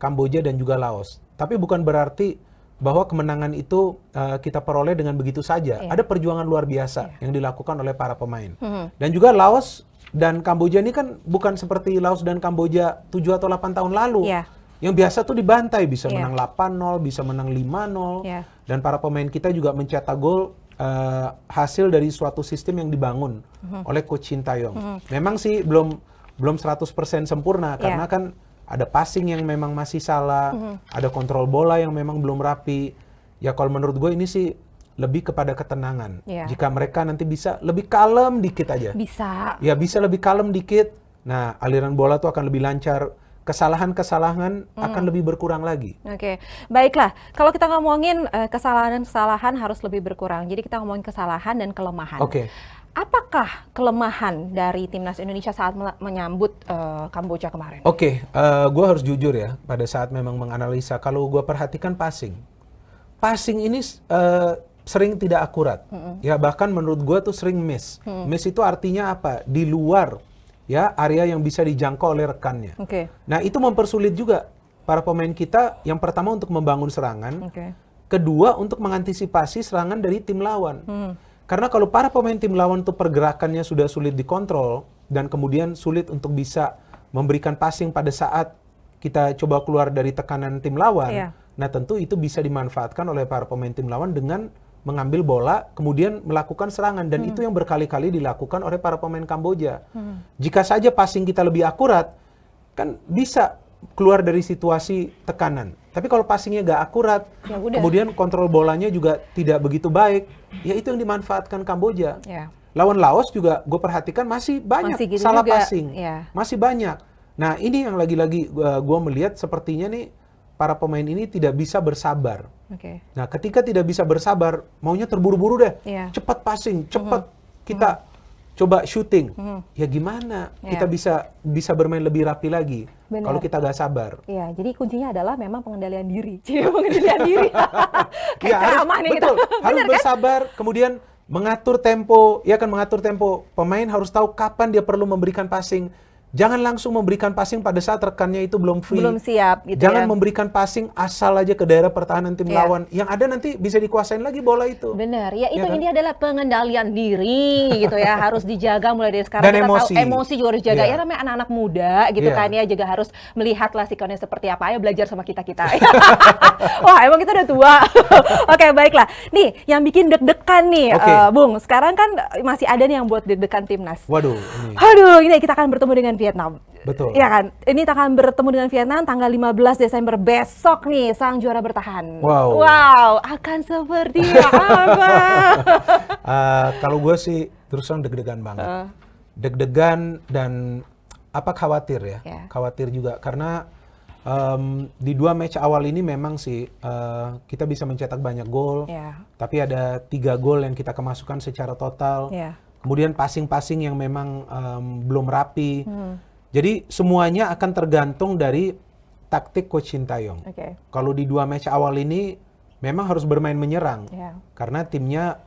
Kamboja dan juga Laos. Tapi bukan berarti bahwa kemenangan itu kita peroleh dengan begitu saja. Ada perjuangan luar biasa yang dilakukan oleh para pemain. Dan juga Laos dan Kamboja ini kan bukan seperti Laos dan Kamboja 7 atau 8 tahun lalu. Yang biasa tuh dibantai, bisa menang 8-0, bisa menang 5-0. Dan para pemain kita juga mencetak gol hasil dari suatu sistem yang dibangun oleh Coach Shin Tae-yong. Memang sih belum 100% sempurna karena kan ada passing yang memang masih salah, ada kontrol bola yang memang belum rapi. Ya kalau menurut gue ini sih lebih kepada ketenangan. Jika mereka nanti bisa lebih kalem dikit aja. Ya bisa lebih kalem dikit. Nah, aliran bola tuh akan lebih lancar. Kesalahan-kesalahan akan lebih berkurang lagi. Oke, baiklah. Kalau kita ngomongin kesalahan harus lebih berkurang. Jadi kita ngomongin kesalahan dan kelemahan. Apakah kelemahan dari timnas Indonesia saat menyambut Kamboja kemarin? Gue harus jujur ya, pada saat memang menganalisa, kalau gue perhatikan passing ini sering tidak akurat. Ya bahkan menurut gue tuh sering miss. Miss itu artinya apa? Di luar ya area yang bisa dijangkau oleh rekannya. Nah itu mempersulit juga para pemain kita. Yang pertama untuk membangun serangan, kedua untuk mengantisipasi serangan dari tim lawan. Karena kalau para pemain tim lawan tuh pergerakannya sudah sulit dikontrol dan kemudian sulit untuk bisa memberikan passing pada saat kita coba keluar dari tekanan tim lawan, nah tentu itu bisa dimanfaatkan oleh para pemain tim lawan dengan mengambil bola, kemudian melakukan serangan. Dan itu yang berkali-kali dilakukan oleh para pemain Kamboja. Jika saja passing kita lebih akurat, kan bisa keluar dari situasi tekanan. Tapi kalau passingnya nggak akurat, ya kemudian kontrol bolanya juga tidak begitu baik, ya itu yang dimanfaatkan Kamboja. Lawan Laos juga gue perhatikan masih banyak gitu salah juga. passing, masih banyak. Nah ini yang lagi-lagi gue melihat sepertinya nih para pemain ini tidak bisa bersabar. Nah ketika tidak bisa bersabar, maunya terburu-buru deh, cepat passing, cepat kita coba shooting. Ya gimana kita bisa bermain lebih rapi lagi kalau kita gak sabar. Iya, jadi kuncinya adalah memang pengendalian diri. Pengendalian diri. Kayak ceramah nih kita. Harus bersabar, kemudian mengatur tempo, mengatur tempo. Pemain harus tahu kapan dia perlu memberikan passing. Jangan langsung memberikan passing pada saat rekannya itu belum free. Belum siap gitu. Jangan memberikan passing asal aja ke daerah pertahanan tim lawan. Yang ada nanti bisa dikuasain lagi bola itu. Benar. Ya itu ini adalah pengendalian diri gitu ya. Harus dijaga mulai dari sekarang. Dan kita emosi. tahu emosi juga harus dijaga. Ya namanya anak-anak muda gitu kan ya, juga harus melihatlah sikonnya seperti apa. Ayo belajar sama kita-kita. Wah, emang kita udah tua. Oke, baiklah. Nih, yang bikin deg-degan nih, Bung. Sekarang kan masih ada nih yang buat deg-degan timnas. Waduh. Aduh, ini kita akan bertemu dengan Vietnam. Betul. Iya kan? Ini akan bertemu dengan Vietnam tanggal 15 Desember besok nih, sang juara bertahan. Wow, akan seperti apa? Kalau gue sih terus terang deg-degan banget. Deg-degan dan khawatir ya. Khawatir juga karena di 2 match awal ini memang sih kita bisa mencetak banyak gol. Tapi ada 3 gol yang kita kemasukan secara total. Kemudian passing-passing yang memang belum rapi. Jadi semuanya akan tergantung dari taktik Coach Shin Tae-yong. Kalau di 2 match awal ini memang harus bermain menyerang. Karena timnya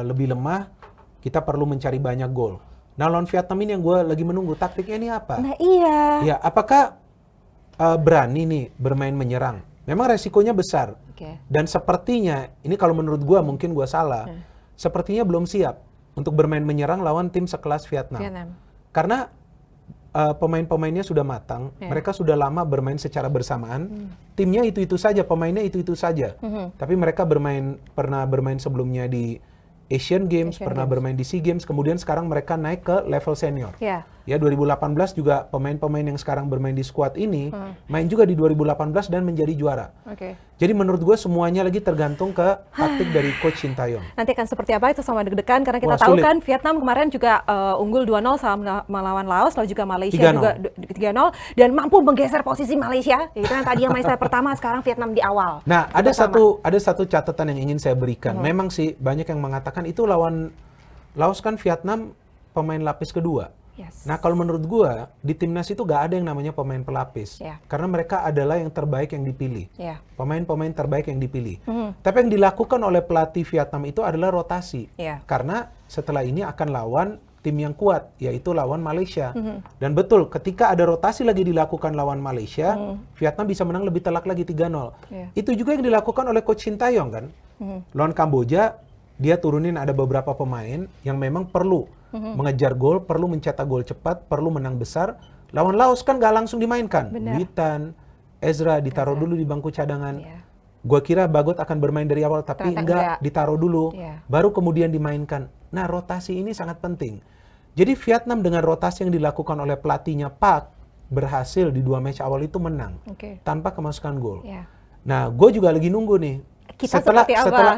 lebih lemah, kita perlu mencari banyak gol. Nah lawan Vietnam ini yang gue lagi menunggu, taktiknya ini apa? Nah iya. Ya, apakah berani nih bermain menyerang? Memang resikonya besar. Dan sepertinya, ini kalau menurut gue mungkin gue salah, sepertinya belum siap untuk bermain menyerang lawan tim sekelas Vietnam. Karena pemain-pemainnya sudah matang, mereka sudah lama bermain secara bersamaan, timnya itu-itu saja, pemainnya itu-itu saja. Tapi mereka pernah bermain sebelumnya di Asian Games, pernah bermain di SEA Games, kemudian sekarang mereka naik ke level senior. Ya 2018 juga pemain-pemain yang sekarang bermain di squad ini main juga di 2018 dan menjadi juara. Jadi menurut gue semuanya lagi tergantung ke taktik dari Coach Shin Tae-yong. Nanti akan seperti apa itu sama deg-degan karena kita tahu kan Vietnam kemarin juga unggul 2-0 sama melawan Laos, lalu juga Malaysia 3-0. Juga 3-0 dan mampu menggeser posisi Malaysia. Itu yang tadi yang main set pertama, sekarang Vietnam di awal. Nah, ada satu catatan yang ingin saya berikan. Memang sih banyak yang mengatakan itu lawan Laos kan Vietnam pemain lapis kedua. Nah kalau menurut gua di timnas itu gak ada yang namanya pemain pelapis, karena mereka adalah yang terbaik yang dipilih, pemain-pemain terbaik yang dipilih. Tapi yang dilakukan oleh pelatih Vietnam itu adalah rotasi, karena setelah ini akan lawan tim yang kuat, yaitu lawan Malaysia. Dan betul ketika ada rotasi lagi dilakukan lawan Malaysia, Vietnam bisa menang lebih telak lagi 3-0. Itu juga yang dilakukan oleh Coach Shin Tae-yong kan. Lawan Kamboja dia turunin ada beberapa pemain yang memang perlu mengejar gol, perlu mencetak gol cepat, perlu menang besar. Lawan Laos kan gak langsung dimainkan. Witan, Ezra ditaruh dulu di bangku cadangan. Gua kira Bagot akan bermain dari awal, tapi enggak, ditaruh dulu. Baru kemudian dimainkan. Nah rotasi ini sangat penting. Jadi Vietnam dengan rotasi yang dilakukan oleh pelatihnya Park berhasil di 2 match awal itu menang. Tanpa kemasukan gol. Nah gue juga lagi nunggu nih.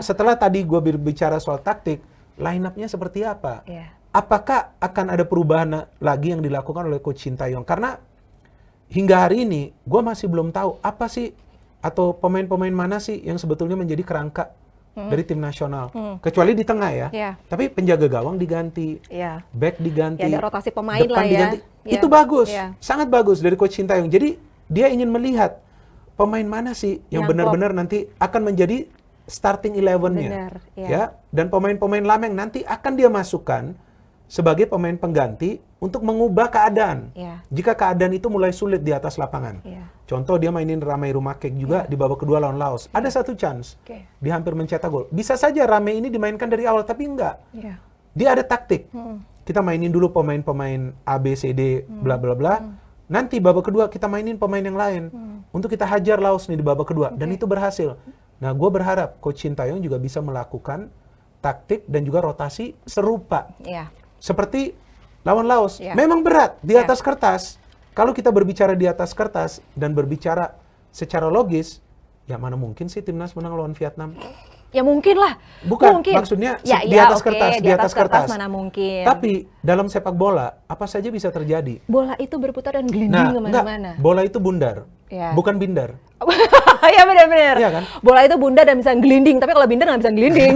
Setelah tadi gue berbicara soal taktik, line up-nya seperti apa? Apakah akan ada perubahan lagi yang dilakukan oleh Coach Shin Tae-yong? Karena hingga hari ini gue masih belum tahu apa sih atau pemain-pemain mana sih yang sebetulnya menjadi kerangka dari tim nasional. Kecuali di tengah ya. Tapi penjaga gawang diganti, back diganti, ada rotasi pemain lah ya. Diganti. Itu bagus, sangat bagus dari Coach Shin Tae-yong. Jadi dia ingin melihat pemain mana sih yang benar-benar nanti akan menjadi starting 11-nya. Ya. Dan pemain-pemain lama yang nanti akan dia masukkan sebagai pemain pengganti untuk mengubah keadaan. Jika keadaan itu mulai sulit di atas lapangan. Contoh dia mainin Ramai Rumakek juga di babak kedua lawan Laos. Ada satu chance. Dia hampir mencetak gol. Bisa saja Ramai ini dimainkan dari awal, tapi enggak. Dia ada taktik. Kita mainin dulu pemain-pemain A, B, C, D, bla bla bla. Nanti babak kedua kita mainin pemain yang lain. Untuk kita hajar Laos nih di babak kedua. Dan itu berhasil. Nah gue berharap Coach Shin Tae-yong juga bisa melakukan taktik dan juga rotasi serupa. Seperti lawan Laos, memang berat di atas kertas. kalau kita berbicara di atas kertas dan berbicara secara logis, ya mana mungkin sih timnas menang lawan Vietnam? Ya mungkin lah. Bukan, mungkin. maksudnya di atas kertas, di atas kertas. Mana mungkin. Tapi dalam sepak bola, apa saja bisa terjadi. Bola itu berputar dan gelinding kemana-mana. Bola itu bundar, bukan bindar. Ya benar-benar. Iya kan? Bola itu bundar dan bisa gelinding, tapi kalau bindar nggak bisa gelinding.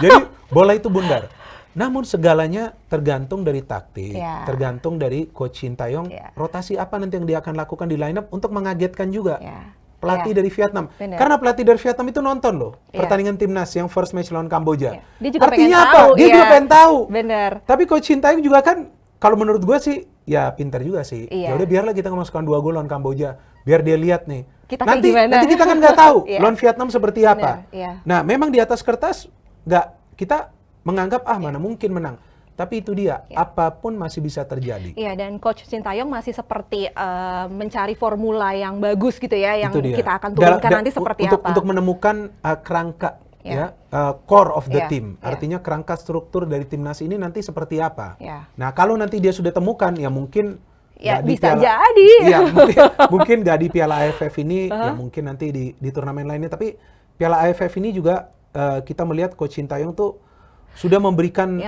Jadi bola itu bundar. Namun segalanya tergantung dari taktik, tergantung dari Coach Shin Tae-yong. Rotasi apa nanti yang dia akan lakukan di lineup untuk mengagetkan juga. Pelatih dari Vietnam. Bener. Karena pelatih dari Vietnam itu nonton loh pertandingan timnas yang first match lawan Kamboja. Dia juga artinya pengen apa? tahu, Dia juga pengen tahu. Bener. Tapi Coach Shin Tae-yong juga kan, kalau menurut gue sih, ya pintar juga sih. Ya udah biarlah kita memasukkan 2 gol lawan Kamboja, biar dia lihat nih. Nanti kita kan nggak tahu lawan Vietnam seperti apa. Nah, memang di atas kertas kita menganggap mana mungkin menang. Tapi itu dia, apapun masih bisa terjadi. Iya, dan Coach Shin Tae-yong masih seperti mencari formula yang bagus gitu ya, yang kita akan turunkan nanti seperti apa. Untuk menemukan kerangka, core of the team. Artinya kerangka struktur dari timnas ini nanti seperti apa. Nah, kalau nanti dia sudah temukan, ya mungkin bisa jadi. Iya, mungkin nggak di Piala AFF ini, ya mungkin nanti di turnamen lainnya. Tapi Piala AFF ini juga kita melihat Coach Shin Tae-yong tuh sudah memberikan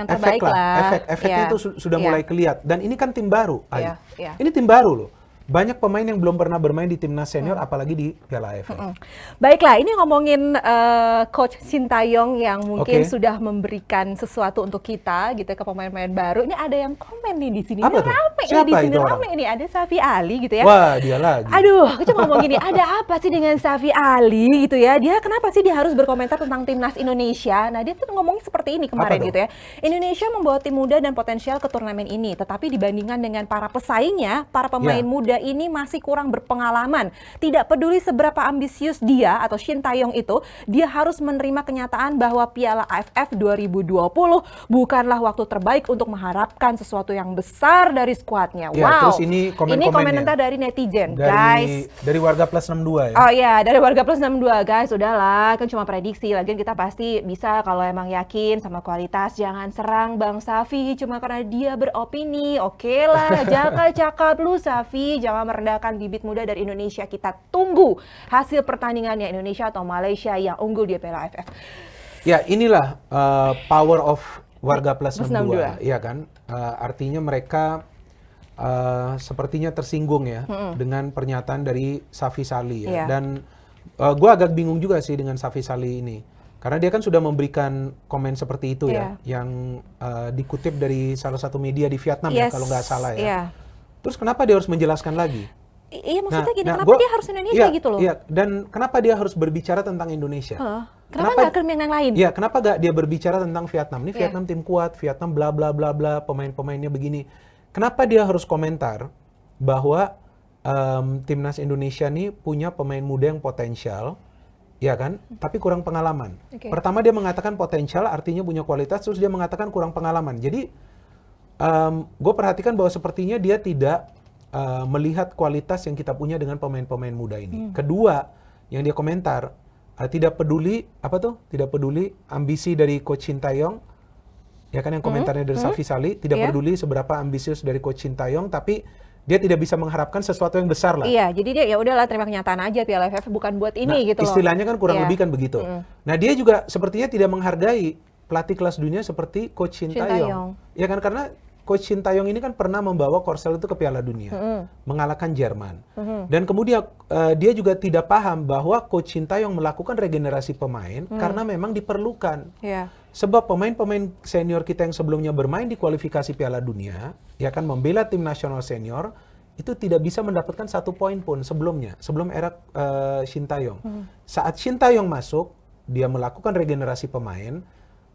efeknya itu sudah mulai kelihatan. Dan ini kan tim baru, ini tim baru loh. Banyak pemain yang belum pernah bermain di timnas senior, apalagi di Piala AFF. Baiklah, ini ngomongin Coach Shin Tae-yong yang mungkin sudah memberikan sesuatu untuk kita gitu ke pemain-pemain baru. Ini ada yang komen nih di sini. Apa tuh? Siapa itu orang? Ini ada Safi Ali gitu ya. Wah, dia lagi. Aduh, aku cuma ngomong gini, ada apa sih dengan Safi Ali gitu ya? Dia kenapa sih dia harus berkomentar tentang timnas Indonesia? Nah, dia tuh ngomongin seperti ini kemarin gitu ya. Indonesia membawa tim muda dan potensial ke turnamen ini, tetapi dibandingkan dengan para pesaingnya, para pemain muda ini masih kurang berpengalaman. Tidak peduli seberapa ambisius dia atau Shin Tae-yong itu, dia harus menerima kenyataan bahwa Piala AFF 2020 bukanlah waktu terbaik untuk mengharapkan sesuatu yang besar dari skuadnya. Terus ini komentar dari netizen, guys. Dari warga plus 62 ya? Oh iya, dari warga plus 62, guys. Udahlah, kan cuma prediksi. Lagian kita pasti bisa kalau emang yakin sama kualitas. Jangan serang Bang Safi cuma karena dia beropini. Oke lah, jaga cakap lu Safi. Jangan merendahkan bibit muda dari Indonesia. Kita tunggu hasil pertandingannya Indonesia atau Malaysia yang unggul di Piala AFF. Ya, inilah power of warga plus 62. Iya kan? Artinya mereka sepertinya tersinggung ya dengan pernyataan dari Safi Sali ya. Dan gue agak bingung juga sih dengan Safi Sali ini. Karena dia kan sudah memberikan komen seperti itu ya. Yang dikutip dari salah satu media di Vietnam ya kalau nggak salah ya. Terus kenapa dia harus menjelaskan lagi? Iya, maksudnya gini, kenapa dia harus Indonesia gitu loh? Iya, dan kenapa dia harus berbicara tentang Indonesia? Kenapa nggak ke yang lain? Iya, kenapa nggak dia berbicara tentang Vietnam? Ini Vietnam tim kuat, Vietnam bla bla bla bla, pemain-pemainnya begini. Kenapa dia harus komentar bahwa timnas Indonesia nih punya pemain muda yang potensial, ya kan? Tapi kurang pengalaman. Pertama dia mengatakan potensial, artinya punya kualitas, terus dia mengatakan kurang pengalaman. Jadi gue perhatikan bahwa sepertinya dia tidak melihat kualitas yang kita punya dengan pemain-pemain muda ini. Kedua, yang dia komentar, tidak peduli ambisi dari Coach Shin Tae-yong, ya kan yang komentarnya dari Safi Sali, tidak peduli seberapa ambisius dari Coach Shin Tae-yong, tapi dia tidak bisa mengharapkan sesuatu yang besar lah. Iya, jadi dia ya udahlah terima kenyataan aja Piala AFF bukan buat ini gitu loh. Istilahnya kan kurang lebih kan begitu. Nah, dia juga sepertinya tidak menghargai pelatih kelas dunia seperti Coach Shin Tae-yong. Ya kan, karena Coach Shin Tae-yong ini kan pernah membawa Korsel itu ke Piala Dunia, mengalahkan Jerman. Dan kemudian dia juga tidak paham bahwa Coach Shin Tae-yong melakukan regenerasi pemain karena memang diperlukan. Sebab pemain-pemain senior kita yang sebelumnya bermain di kualifikasi Piala Dunia, ya kan membela tim nasional senior, itu tidak bisa mendapatkan 1 poin pun sebelumnya, sebelum era Shin Tae-yong. Saat Shin Tae-yong masuk, dia melakukan regenerasi pemain.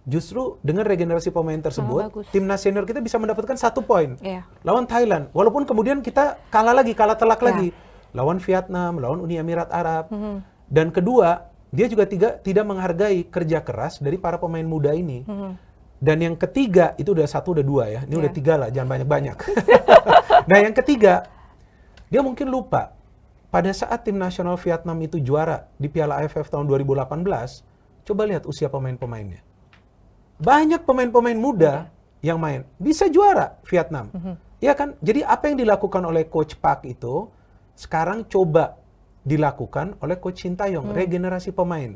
Justru dengan regenerasi pemain tersebut, timnas senior kita bisa mendapatkan 1 poin lawan Thailand. Walaupun kemudian kita kalah telak lagi lawan Vietnam, lawan Uni Emirat Arab. Dan kedua, dia juga tidak menghargai kerja keras dari para pemain muda ini. Dan yang ketiga, itu udah 1, udah 2 ya. Ini udah 3 lah, jangan banyak-banyak. Nah, yang ketiga, dia mungkin lupa pada saat tim nasional Vietnam itu juara di Piala AFF tahun 2018, coba lihat usia pemain-pemainnya. Banyak pemain-pemain muda yang main bisa juara Vietnam. Iya kan? Jadi apa yang dilakukan oleh Coach Park itu sekarang coba dilakukan oleh Coach Sintayong, regenerasi pemain.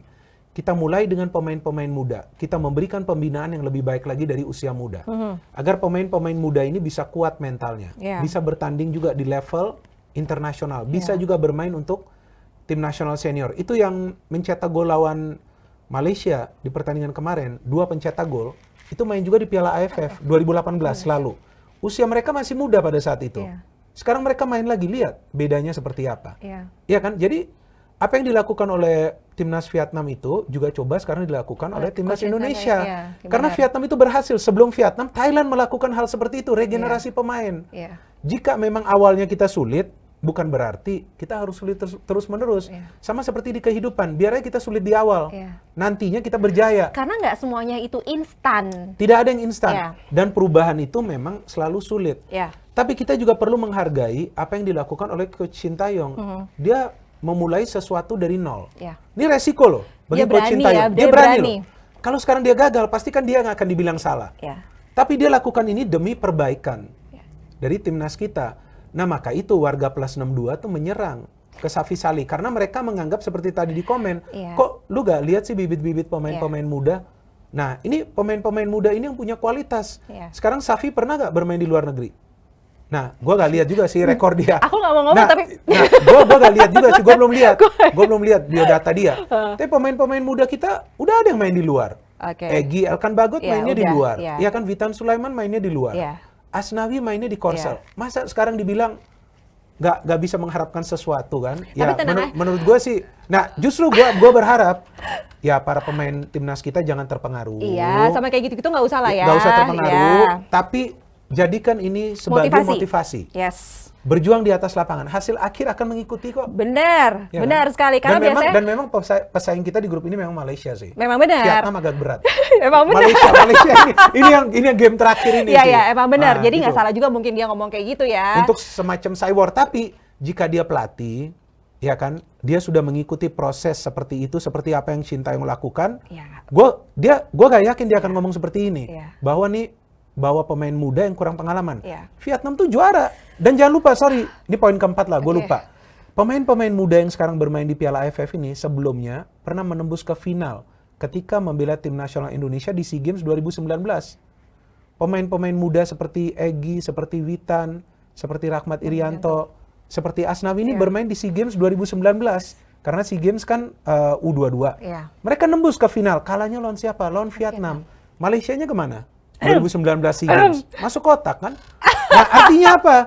Kita mulai dengan pemain-pemain muda. Kita memberikan pembinaan yang lebih baik lagi dari usia muda. Agar pemain-pemain muda ini bisa kuat mentalnya. Bisa bertanding juga di level internasional. Bisa juga bermain untuk tim nasional senior. Itu yang mencetak gol lawan Malaysia di pertandingan kemarin. 2 pencetak gol. Itu main juga di Piala AFF 2018 lalu. Usia mereka masih muda pada saat itu. Sekarang mereka main lagi, lihat bedanya seperti apa. Iya kan? Jadi apa yang dilakukan oleh Timnas Vietnam itu juga coba sekarang dilakukan oleh Timnas Indonesia. Karena Vietnam itu berhasil. Sebelum Vietnam, Thailand melakukan hal seperti itu, regenerasi pemain. Jika memang awalnya kita sulit, bukan berarti kita harus sulit terus-menerus. Sama seperti di kehidupan, biarnya kita sulit di awal. Nantinya kita berjaya. Karena nggak semuanya itu instan. Tidak ada yang instan. Dan perubahan itu memang selalu sulit. Tapi kita juga perlu menghargai apa yang dilakukan oleh Coach Sintayong. Dia memulai sesuatu dari nol. Ini resiko loh bagi Coach Sintayong. Dia berani loh. Kalau sekarang dia gagal, pasti kan dia nggak akan dibilang salah. Tapi dia lakukan ini demi perbaikan dari timnas kita. Nah maka itu warga plus 62 tuh menyerang ke Safi Salih. Karena mereka menganggap seperti tadi di komen, kok lu gak lihat sih bibit-bibit pemain-pemain muda? Nah ini pemain-pemain muda ini yang punya kualitas. Sekarang Safi pernah gak bermain di luar negeri? Nah, gue gak lihat juga sih rekor dia. Aku gak mau ngomong tapi... Nah, gue gak lihat juga sih, gue belum lihat. Gue belum lihat biodata dia. Tapi pemain-pemain muda kita udah ada yang main di luar. Egy Elkan Bagot mainnya di luar. Ya kan, Witan Sulaiman mainnya di luar. Asnawi mainnya di Korsel. Masa sekarang dibilang gak bisa mengharapkan sesuatu kan? Ya, menurut gue sih. Nah, justru gue berharap ya para pemain timnas kita jangan terpengaruh. Iya, sama kayak gitu-gitu gak usah lah ya. Gak usah terpengaruh, tapi jadikan ini sebagai motivasi. Berjuang di atas lapangan. Hasil akhir akan mengikuti kok. Benar, ya benar kan? sekali. Karena dan memang pesaing kita di grup ini memang Malaysia sih. Memang benar. Vietnam agak berat. Memang benar. Malaysia ini yang game terakhir ini. Iya, emang benar. Jadi nggak salah juga mungkin dia ngomong kayak gitu ya. Untuk semacam cyber, tapi jika dia pelatih, ya kan, dia sudah mengikuti proses seperti itu, seperti apa yang Sintayong lakukan. Gue gak yakin dia akan ngomong seperti ini, bahwa pemain muda yang kurang pengalaman. Vietnam tuh juara. Dan jangan lupa, sorry, ini poin keempat lah, gue lupa. Pemain-pemain muda yang sekarang bermain di Piala AFF ini sebelumnya pernah menembus ke final ketika membela tim nasional Indonesia di SEA Games 2019. Pemain-pemain muda seperti Egy, seperti Witan, seperti Rahmat Irianto, seperti Asnawi ini bermain di SEA Games 2019. Karena SEA Games kan U22. Mereka nembus ke final. Kalahnya lawan siapa? Lawan Vietnam. Malaysianya kemana? 2019 SEA Games. Masuk kotak kan? Nah artinya apa?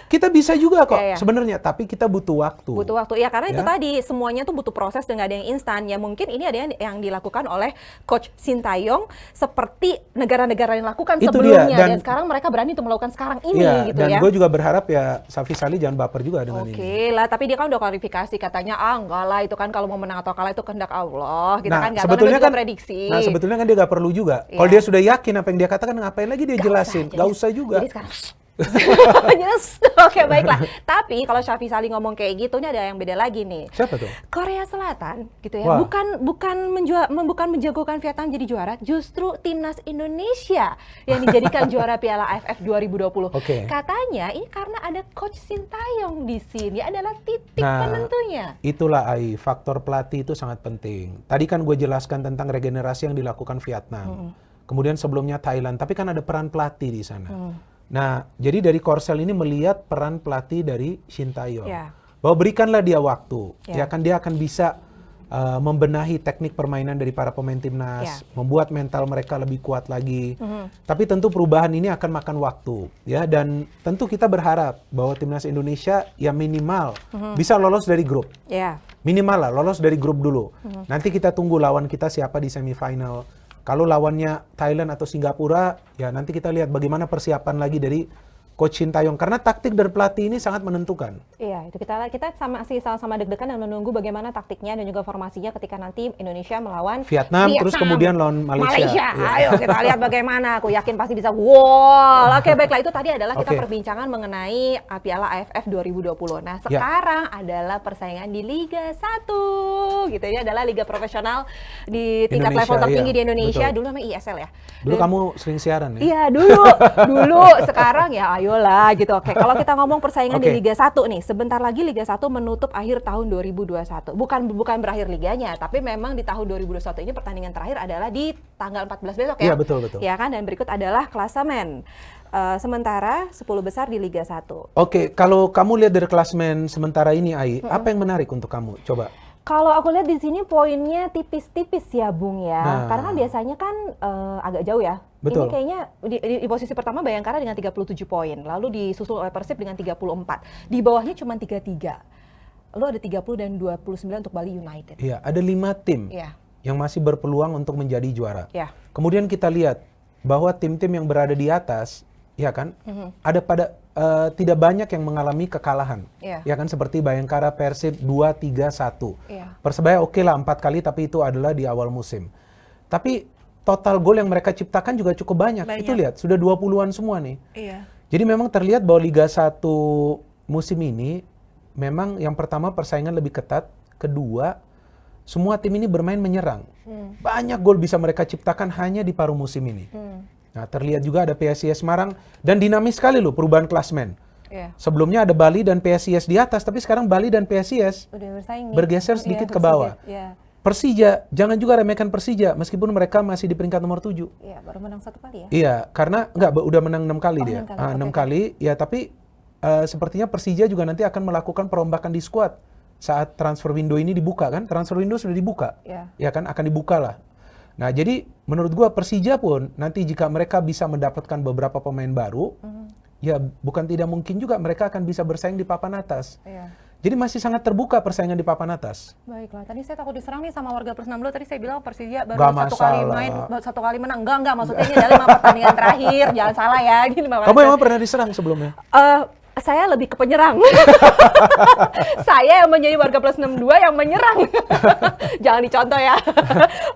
Kita bisa juga kok sebenarnya, tapi kita butuh waktu. Butuh waktu, ya karena itu tadi semuanya tuh butuh proses dan nggak ada yang instan. Ya mungkin ini ada yang dilakukan oleh Coach Sintayong seperti negara-negara yang lakukan itu sebelumnya. Dan sekarang mereka berani untuk melakukan sekarang ini gitu dan ya. Dan gue juga berharap ya Safi Salih jangan baper juga dengan ini. Oke lah, tapi dia kan udah klarifikasi katanya enggak lah itu kan kalau mau menang atau kalah itu kehendak Allah. Kita kan nggak tahu juga prediksi. Nah sebetulnya kan dia nggak perlu juga. Kalau dia sudah yakin apa yang dia katakan, ngapain lagi dia jelasin? Nggak usah juga. Jadi sekarang Oke, baiklah. Tapi kalau Safi Salih ngomong kayak gitu, ini ada yang beda lagi nih. Siapa tuh? Korea Selatan, gitu ya. Bukan menjagokan Vietnam jadi juara, justru timnas Indonesia yang dijadikan juara Piala AFF 2020. Katanya ini karena ada Coach Sintayong di sini adalah titik penentunya. Itulah Ai, faktor pelatih itu sangat penting. Tadi kan gue jelaskan tentang regenerasi yang dilakukan Vietnam. Kemudian sebelumnya Thailand, tapi kan ada peran pelatih di sana. Nah, jadi dari Korsel ini melihat peran pelatih dari Sintayong. Bahwa berikanlah dia waktu. Ya kan dia akan bisa membenahi teknik permainan dari para pemain timnas, membuat mental mereka lebih kuat lagi. Tapi tentu perubahan ini akan makan waktu, ya. Dan tentu kita berharap bahwa timnas Indonesia ya minimal bisa lolos dari grup. Minimal lah, lolos dari grup dulu. Nanti kita tunggu lawan kita siapa di semifinal. Kalau lawannya Thailand atau Singapura, ya nanti kita lihat bagaimana persiapan lagi dari Coach Sintayong. Karena taktik dari pelatih ini sangat menentukan. itu kita sama-sama deg-degan dan menunggu bagaimana taktiknya dan juga formasinya ketika nanti Indonesia melawan Vietnam. Terus kemudian lawan Malaysia. Ayo kita lihat bagaimana. Aku yakin pasti bisa gol. Oke, baiklah, itu tadi adalah kita perbincangan mengenai Piala AFF 2020. Nah, sekarang adalah persaingan di Liga 1. Gitu ya, adalah liga profesional di tingkat level tertinggi di Indonesia. Betul. Dulu namanya ISL ya. Dulu kamu sering siaran ya? Iya, dulu. Sekarang ya ayolah gitu. Oke, kalau kita ngomong persaingan di Liga 1 nih, sebentar lagi Liga 1 menutup akhir tahun 2021. Bukan berakhir liganya, tapi memang di tahun 2021 ini pertandingan terakhir adalah di tanggal 14 besok ya. Iya, betul. Ya kan, dan berikut adalah klasemen. Sementara 10 besar di Liga 1. Oke, kalau kamu lihat dari klasemen sementara ini, Ai, apa yang menarik untuk kamu? Coba. Kalau aku lihat di sini poinnya tipis-tipis ya, Bung ya. Nah, karena kan biasanya kan agak jauh ya. Betul. Ini kayaknya di posisi pertama Bayangkara dengan 37 poin, lalu disusul oleh Persib dengan 34. Di bawahnya cuma 33. Lalu ada 30 dan 29 untuk Bali United. Iya, ada 5 tim yang masih berpeluang untuk menjadi juara. Iya. Kemudian kita lihat bahwa tim-tim yang berada di atas, ya kan, ada tidak banyak yang mengalami kekalahan. Ya kan, seperti Bayangkara, Persib 2-3-1. Persebaya oke lah 4 kali, tapi itu adalah di awal musim. Tapi total gol yang mereka ciptakan juga cukup banyak. Itu lihat, sudah 20-an semua nih. Jadi memang terlihat bahwa Liga 1 musim ini memang yang pertama persaingan lebih ketat, kedua semua tim ini bermain menyerang. Banyak gol bisa mereka ciptakan hanya di paruh musim ini. Nah, terlihat juga ada PSIS Semarang dan dinamis sekali loh perubahan klasmen. Sebelumnya ada Bali dan PSIS di atas, tapi sekarang Bali dan PSIS bergeser sedikit ke bawah. Persija, jangan juga remehkan Persija meskipun mereka masih di peringkat nomor 7. Iya, baru menang 1 kali ya. Iya, karena udah menang 6 kali dia. 6 kali, ya tapi sepertinya Persija juga nanti akan melakukan perombakan di skuad saat transfer window ini dibuka kan. Transfer window sudah dibuka. Ya kan, akan dibuka lah. Nah, jadi menurut gua Persija pun nanti jika mereka bisa mendapatkan beberapa pemain baru, ya bukan tidak mungkin juga mereka akan bisa bersaing di papan atas. Jadi masih sangat terbuka persaingan di papan atas. Baiklah, tadi saya takut diserang nih sama warga Plus 62. Tadi saya bilang Persija baru 1 kali main, 1 kali menang. Enggak, maksudnya ini adalah 5 pertandingan terakhir. Jangan salah ya. Kamu emang pernah diserang sebelumnya? Saya lebih ke penyerang. Saya yang menjadi warga Plus 62 yang menyerang. Jangan dicontoh ya.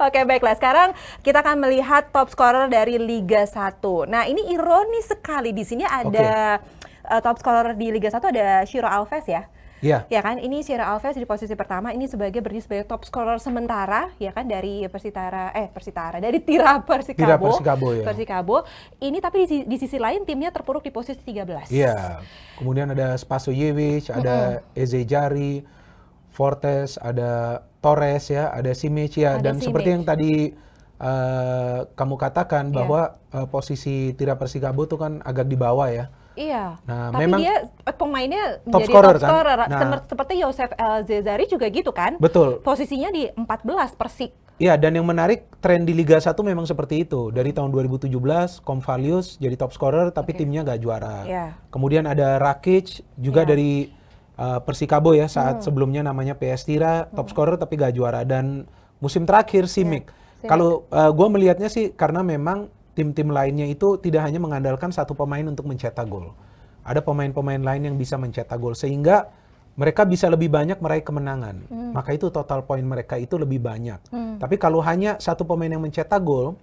Oke, baiklah. Sekarang kita akan melihat top scorer dari Liga 1. Nah, ini ironis sekali. Di sini ada top scorer di Liga 1 ada Shiro Alves ya. Ya kan, ini Shiro Alves di posisi pertama, ini berdiri sebagai top scorer sementara ya kan dari dari Tira Persikabo. Persikabo. Ini tapi di sisi lain timnya terpuruk di posisi 13. Iya. Kemudian ada Spasojevic, ada Eze Jari, Fortes, ada Torres ya, ada Simic ya, dan seperti yang tadi kamu katakan bahwa posisi Tira Persikabo itu kan agak di bawah ya. Iya, nah, tapi memang dia pemainnya top menjadi scorer, top scorer. kan? Nah, seperti Yosef El-Zezari juga gitu kan? Betul. Posisinya di 14 Persik. Iya, dan yang menarik tren di Liga 1 memang seperti itu. Dari tahun 2017, Komvalius jadi top scorer tapi timnya nggak juara. Kemudian ada Rakic juga dari Persikabo ya, saat sebelumnya namanya PS Tira, top scorer tapi nggak juara. Dan musim terakhir Simic. Kalau gue melihatnya sih karena memang tim-tim lainnya itu tidak hanya mengandalkan satu pemain untuk mencetak gol. Ada pemain-pemain lain yang bisa mencetak gol sehingga mereka bisa lebih banyak meraih kemenangan. Maka itu total poin mereka itu lebih banyak. Tapi kalau hanya satu pemain yang mencetak gol,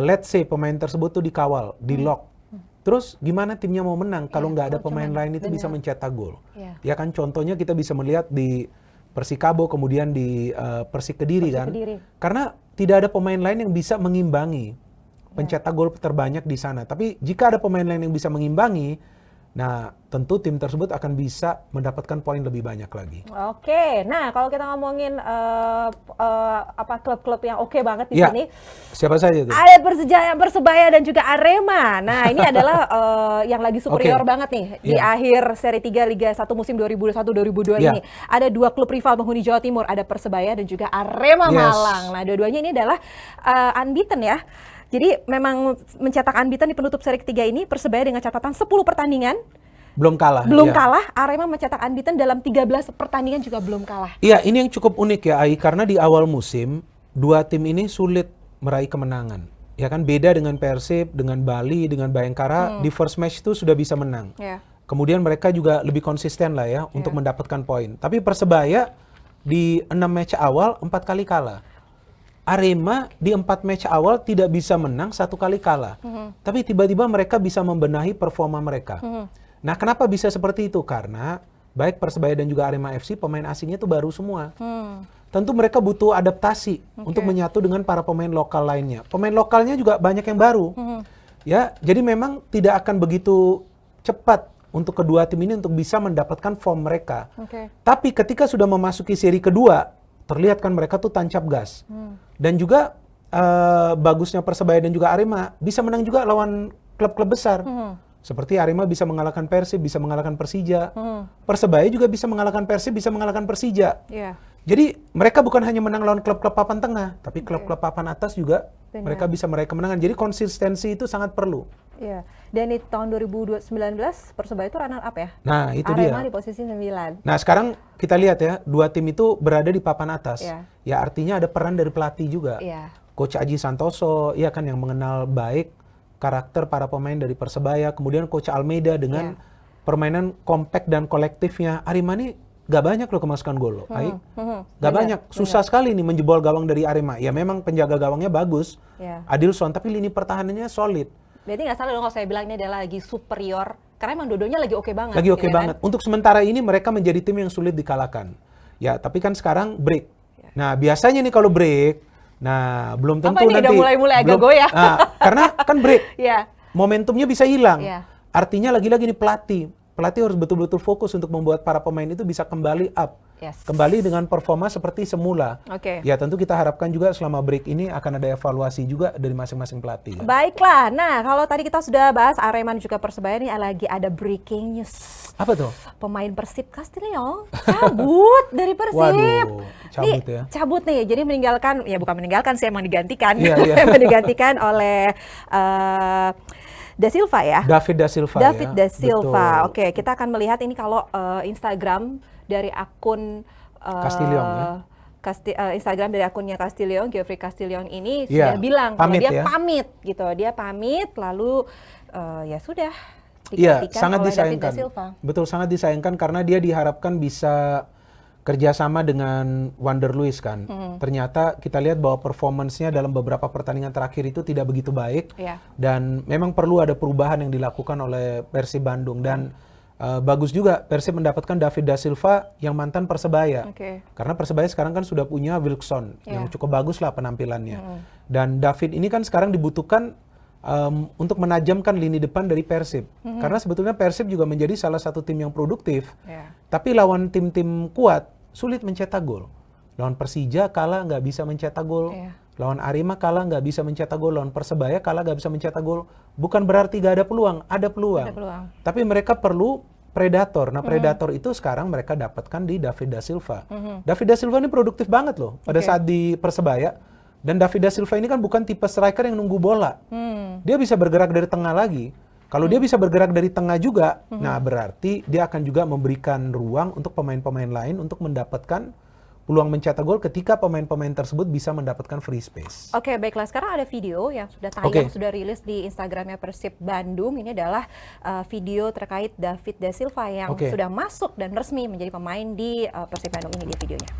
let's say pemain tersebut tuh dikawal, di lock. Terus gimana timnya mau menang kalau nggak ada pemain lain itu bisa mencetak gol? Ya kan, contohnya kita bisa melihat di Persikabo, kemudian di Persik Kediri kan. Karena tidak ada pemain lain yang bisa mengimbangi pencetak gol terbanyak di sana. Tapi jika ada pemain lain yang bisa mengimbangi, nah tentu tim tersebut akan bisa mendapatkan poin lebih banyak lagi. Oke, nah kalau kita ngomongin klub-klub yang oke banget di sini, siapa saja itu? Ada Persebaya dan juga Arema. Nah ini adalah yang lagi superior banget nih di akhir seri 3 Liga 1 musim 2021-2022 ini. Ada 2 klub rival penghuni Jawa Timur, ada Persebaya dan juga Arema Malang. Nah dua-duanya ini adalah unbeaten ya. Jadi memang mencetak unbeaten di penutup seri ketiga ini. Persebaya dengan catatan 10 pertandingan belum kalah. Kalah. Arema mencetak unbeaten dalam 13 pertandingan juga belum kalah. Iya, ini yang cukup unik ya Ai, karena di awal musim dua tim ini sulit meraih kemenangan. Ya kan, beda dengan Persib, dengan Bali, dengan Bayangkara di first match itu sudah bisa menang. Kemudian mereka juga lebih konsisten lah ya untuk mendapatkan poin. Tapi Persebaya di 6 match awal 4 kali kalah. Arema di 4 match awal tidak bisa menang, 1 kali kalah. Tapi tiba-tiba mereka bisa membenahi performa mereka. Nah, kenapa bisa seperti itu? Karena baik Persebaya dan juga Arema FC pemain asingnya itu baru semua. Tentu mereka butuh adaptasi untuk menyatu dengan para pemain lokal lainnya. Pemain lokalnya juga banyak yang baru. Ya, jadi memang tidak akan begitu cepat untuk kedua tim ini untuk bisa mendapatkan form mereka. Tapi ketika sudah memasuki seri kedua, terlihat kan mereka tuh tancap gas. Dan juga bagusnya Persebaya dan juga Arema bisa menang juga lawan klub-klub besar. Seperti Arema bisa mengalahkan Persib, bisa mengalahkan Persija. Persebaya juga bisa mengalahkan Persib, bisa mengalahkan Persija. Jadi mereka bukan hanya menang lawan klub-klub papan tengah, tapi klub-klub papan atas juga mereka bisa meraih kemenangan. Jadi konsistensi itu sangat perlu. Iya. Dan di tahun 2019 Persebaya itu runner up ya. Nah, itu Arema dia. di posisi 9. Nah, sekarang kita lihat ya, dua tim itu berada di papan atas. Ya, artinya ada peran dari pelatih juga. Coach Aji Santoso, ya kan, yang mengenal baik karakter para pemain dari Persebaya. Kemudian Coach Almeida dengan permainan kompak dan kolektifnya. Arema ini gak banyak loh kemasukan gol loh. Gak banyak. Susah sekali nih menjebol gawang dari Arema. Ya memang penjaga gawangnya bagus, Adilson, tapi lini pertahanannya solid. Berarti nggak salah dong kalau saya bilang ini adalah lagi superior, karena emang dua-duanya lagi oke banget. Lagi oke banget. Untuk sementara ini mereka menjadi tim yang sulit dikalahkan. Ya, tapi kan sekarang break. Nah, biasanya nih kalau break, nah belum tentu nanti. Udah mulai agak goyah. Nah, karena kan break. Momentumnya bisa hilang. Artinya lagi-lagi nih pelatih harus betul-betul fokus untuk membuat para pemain itu bisa kembali up. Kembali dengan performa seperti semula. Ya, tentu kita harapkan juga selama break ini akan ada evaluasi juga dari masing-masing pelatih. Baiklah, nah kalau tadi kita sudah bahas Arema dan juga Persebaya, nih lagi ada breaking news. Apa tuh? Pemain Persib Castillion cabut dari Persib. Waduh, cabut ya. Cabut nih, jadi meninggalkan, ya bukan meninggalkan sih, emang digantikan. Digantikan oleh Da Silva ya? David Da Silva. David Da Silva. Oke, kita akan melihat ini kalau Instagram dari akun Castillion ya? Instagram dari akunnya Castillion, Geoffrey Castillion ini sudah bilang kalau dia pamit gitu. Dia pamit lalu ya sudah digantikan sangat oleh disayangkan. David Da Silva. Betul, sangat disayangkan karena dia diharapkan bisa kerjasama dengan Wander Luiz kan. Ternyata kita lihat bahwa performance-nya dalam beberapa pertandingan terakhir itu tidak begitu baik. Dan memang perlu ada perubahan yang dilakukan oleh Persib Bandung. Dan bagus juga Persib mendapatkan David Da Silva yang mantan Persebaya. Karena Persebaya sekarang kan sudah punya Wilkson yang cukup bagus lah penampilannya. Dan David ini kan sekarang dibutuhkan untuk menajamkan lini depan dari Persib. Karena sebetulnya Persib juga menjadi salah satu tim yang produktif. Tapi lawan tim-tim kuat sulit mencetak gol. Lawan Persija kalah nggak bisa mencetak gol. Lawan Arema kalah nggak bisa mencetak gol. Lawan Persebaya kalah nggak bisa mencetak gol. Bukan berarti nggak ada peluang, ada peluang. Tapi mereka perlu predator. Nah, predator itu sekarang mereka dapatkan di David Da Silva. David Da Silva ini produktif banget loh pada saat di Persebaya. Dan David Da Silva ini kan bukan tipe striker yang nunggu bola. Dia bisa bergerak dari tengah lagi. Kalau dia bisa bergerak dari tengah juga, nah berarti dia akan juga memberikan ruang untuk pemain-pemain lain untuk mendapatkan peluang mencetak gol ketika pemain-pemain tersebut bisa mendapatkan free space. Oke, baiklah. Sekarang ada video yang sudah tayang, sudah rilis di Instagramnya Persib Bandung. Ini adalah video terkait David Da Silva yang sudah masuk dan resmi menjadi pemain di Persib Bandung. Ini dia videonya.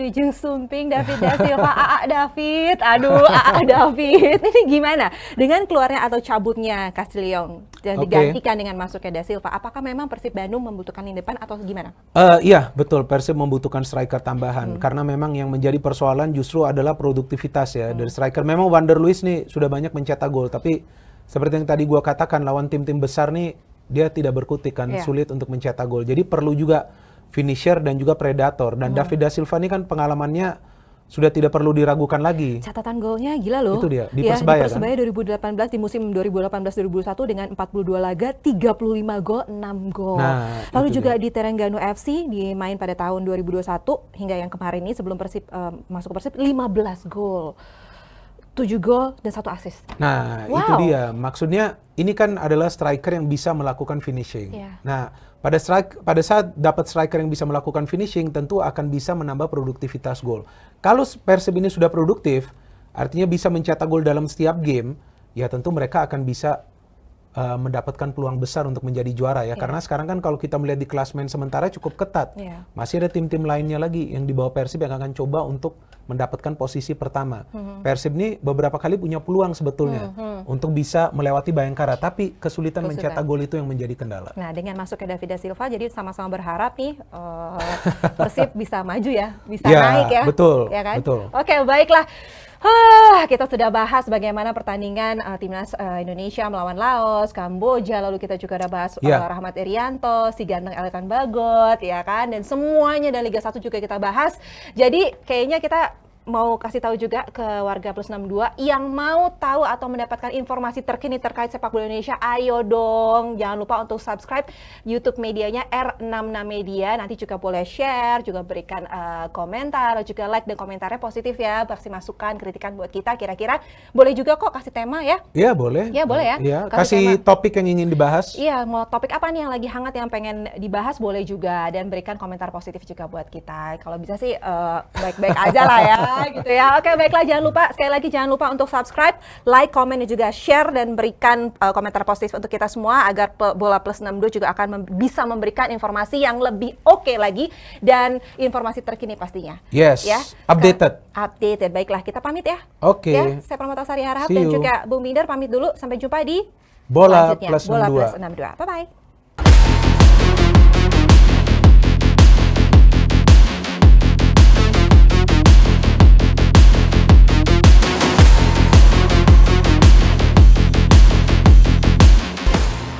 Wijung Sumping, David Da Silva, David, aduh David, ini gimana dengan keluarnya atau cabutnya Castillon dan digantikan dengan masuknya Da Silva? Apakah memang Persib Bandung membutuhkan lini depan atau gimana? Iya betul, Persib membutuhkan striker tambahan karena memang yang menjadi persoalan justru adalah produktivitas ya dari striker. Memang Wander Luiz nih sudah banyak mencetak gol, tapi seperti yang tadi gua katakan lawan tim-tim besar nih dia tidak berkutik kan, sulit untuk mencetak gol. Jadi perlu juga finisher dan juga predator. Dan David Da Silva ini kan pengalamannya sudah tidak perlu diragukan lagi. Catatan golnya gila loh. Itu dia, di Persebaya di Persebaya kan? 2018 di musim 2018-2021 dengan 42 laga, 35 gol, 6 gol. Nah, lalu juga di Terengganu FC dimain pada tahun 2021 hingga yang kemarin ini sebelum Persib masuk ke Persib 15 gol. 7 gol dan 1 assist. Nah, itu dia. Maksudnya ini kan adalah striker yang bisa melakukan finishing. Nah, pada saat dapat striker yang bisa melakukan finishing, tentu akan bisa menambah produktivitas gol. Kalau Persib ini sudah produktif, artinya bisa mencetak gol dalam setiap game, ya tentu mereka akan bisa mendapatkan peluang besar untuk menjadi juara ya. Karena sekarang kan kalau kita melihat di klasmen sementara cukup ketat. Masih ada tim-tim lainnya lagi yang di bawah Persib yang akan coba untuk mendapatkan posisi pertama. Persib ini beberapa kali punya peluang sebetulnya untuk bisa melewati Bayangkara, tapi kesulitan mencetak gol itu yang menjadi kendala. Nah, dengan masuknya David Da Silva, jadi sama-sama berharap nih Persib bisa maju ya, bisa naik ya. Betul, ya kan? betul. Oke, baiklah. Kita sudah bahas bagaimana pertandingan timnas Indonesia melawan Laos, Kamboja, lalu kita juga udah bahas Rahmat Irianto, si ganteng Elkan Bagot, ya kan, dan semuanya dan Liga 1 juga kita bahas. Jadi kayaknya kita mau kasih tahu juga ke warga Plus 62 yang mau tahu atau mendapatkan informasi terkini terkait sepak bola Indonesia, ayo dong, jangan lupa untuk subscribe YouTube medianya R66 Media. Nanti juga boleh share, juga berikan komentar, juga like dan komentarnya positif ya, kasih masukan, kritikan buat kita. Kira-kira boleh juga kok kasih tema ya? Iya boleh. Iya boleh ya. Iya. Kasih topik yang ingin dibahas. Iya, mau topik apa nih yang lagi hangat yang pengen dibahas boleh juga, dan berikan komentar positif juga buat kita. Kalau bisa sih baik-baik aja lah ya. Gitu ya. Oke, baiklah, jangan lupa sekali lagi jangan lupa untuk subscribe, like, komen dan juga share, dan berikan komentar positif untuk kita semua agar Bola Plus 62 juga akan bisa memberikan informasi yang lebih oke lagi dan informasi terkini pastinya. Yes. Ya. Updated. Updated. Baiklah, kita pamit ya. Oke. Ya, saya Pramotasari Harahap dan juga Bung Binder pamit dulu, sampai jumpa di Bola selanjutnya. Plus 62. Bola Plus 62. Bye bye.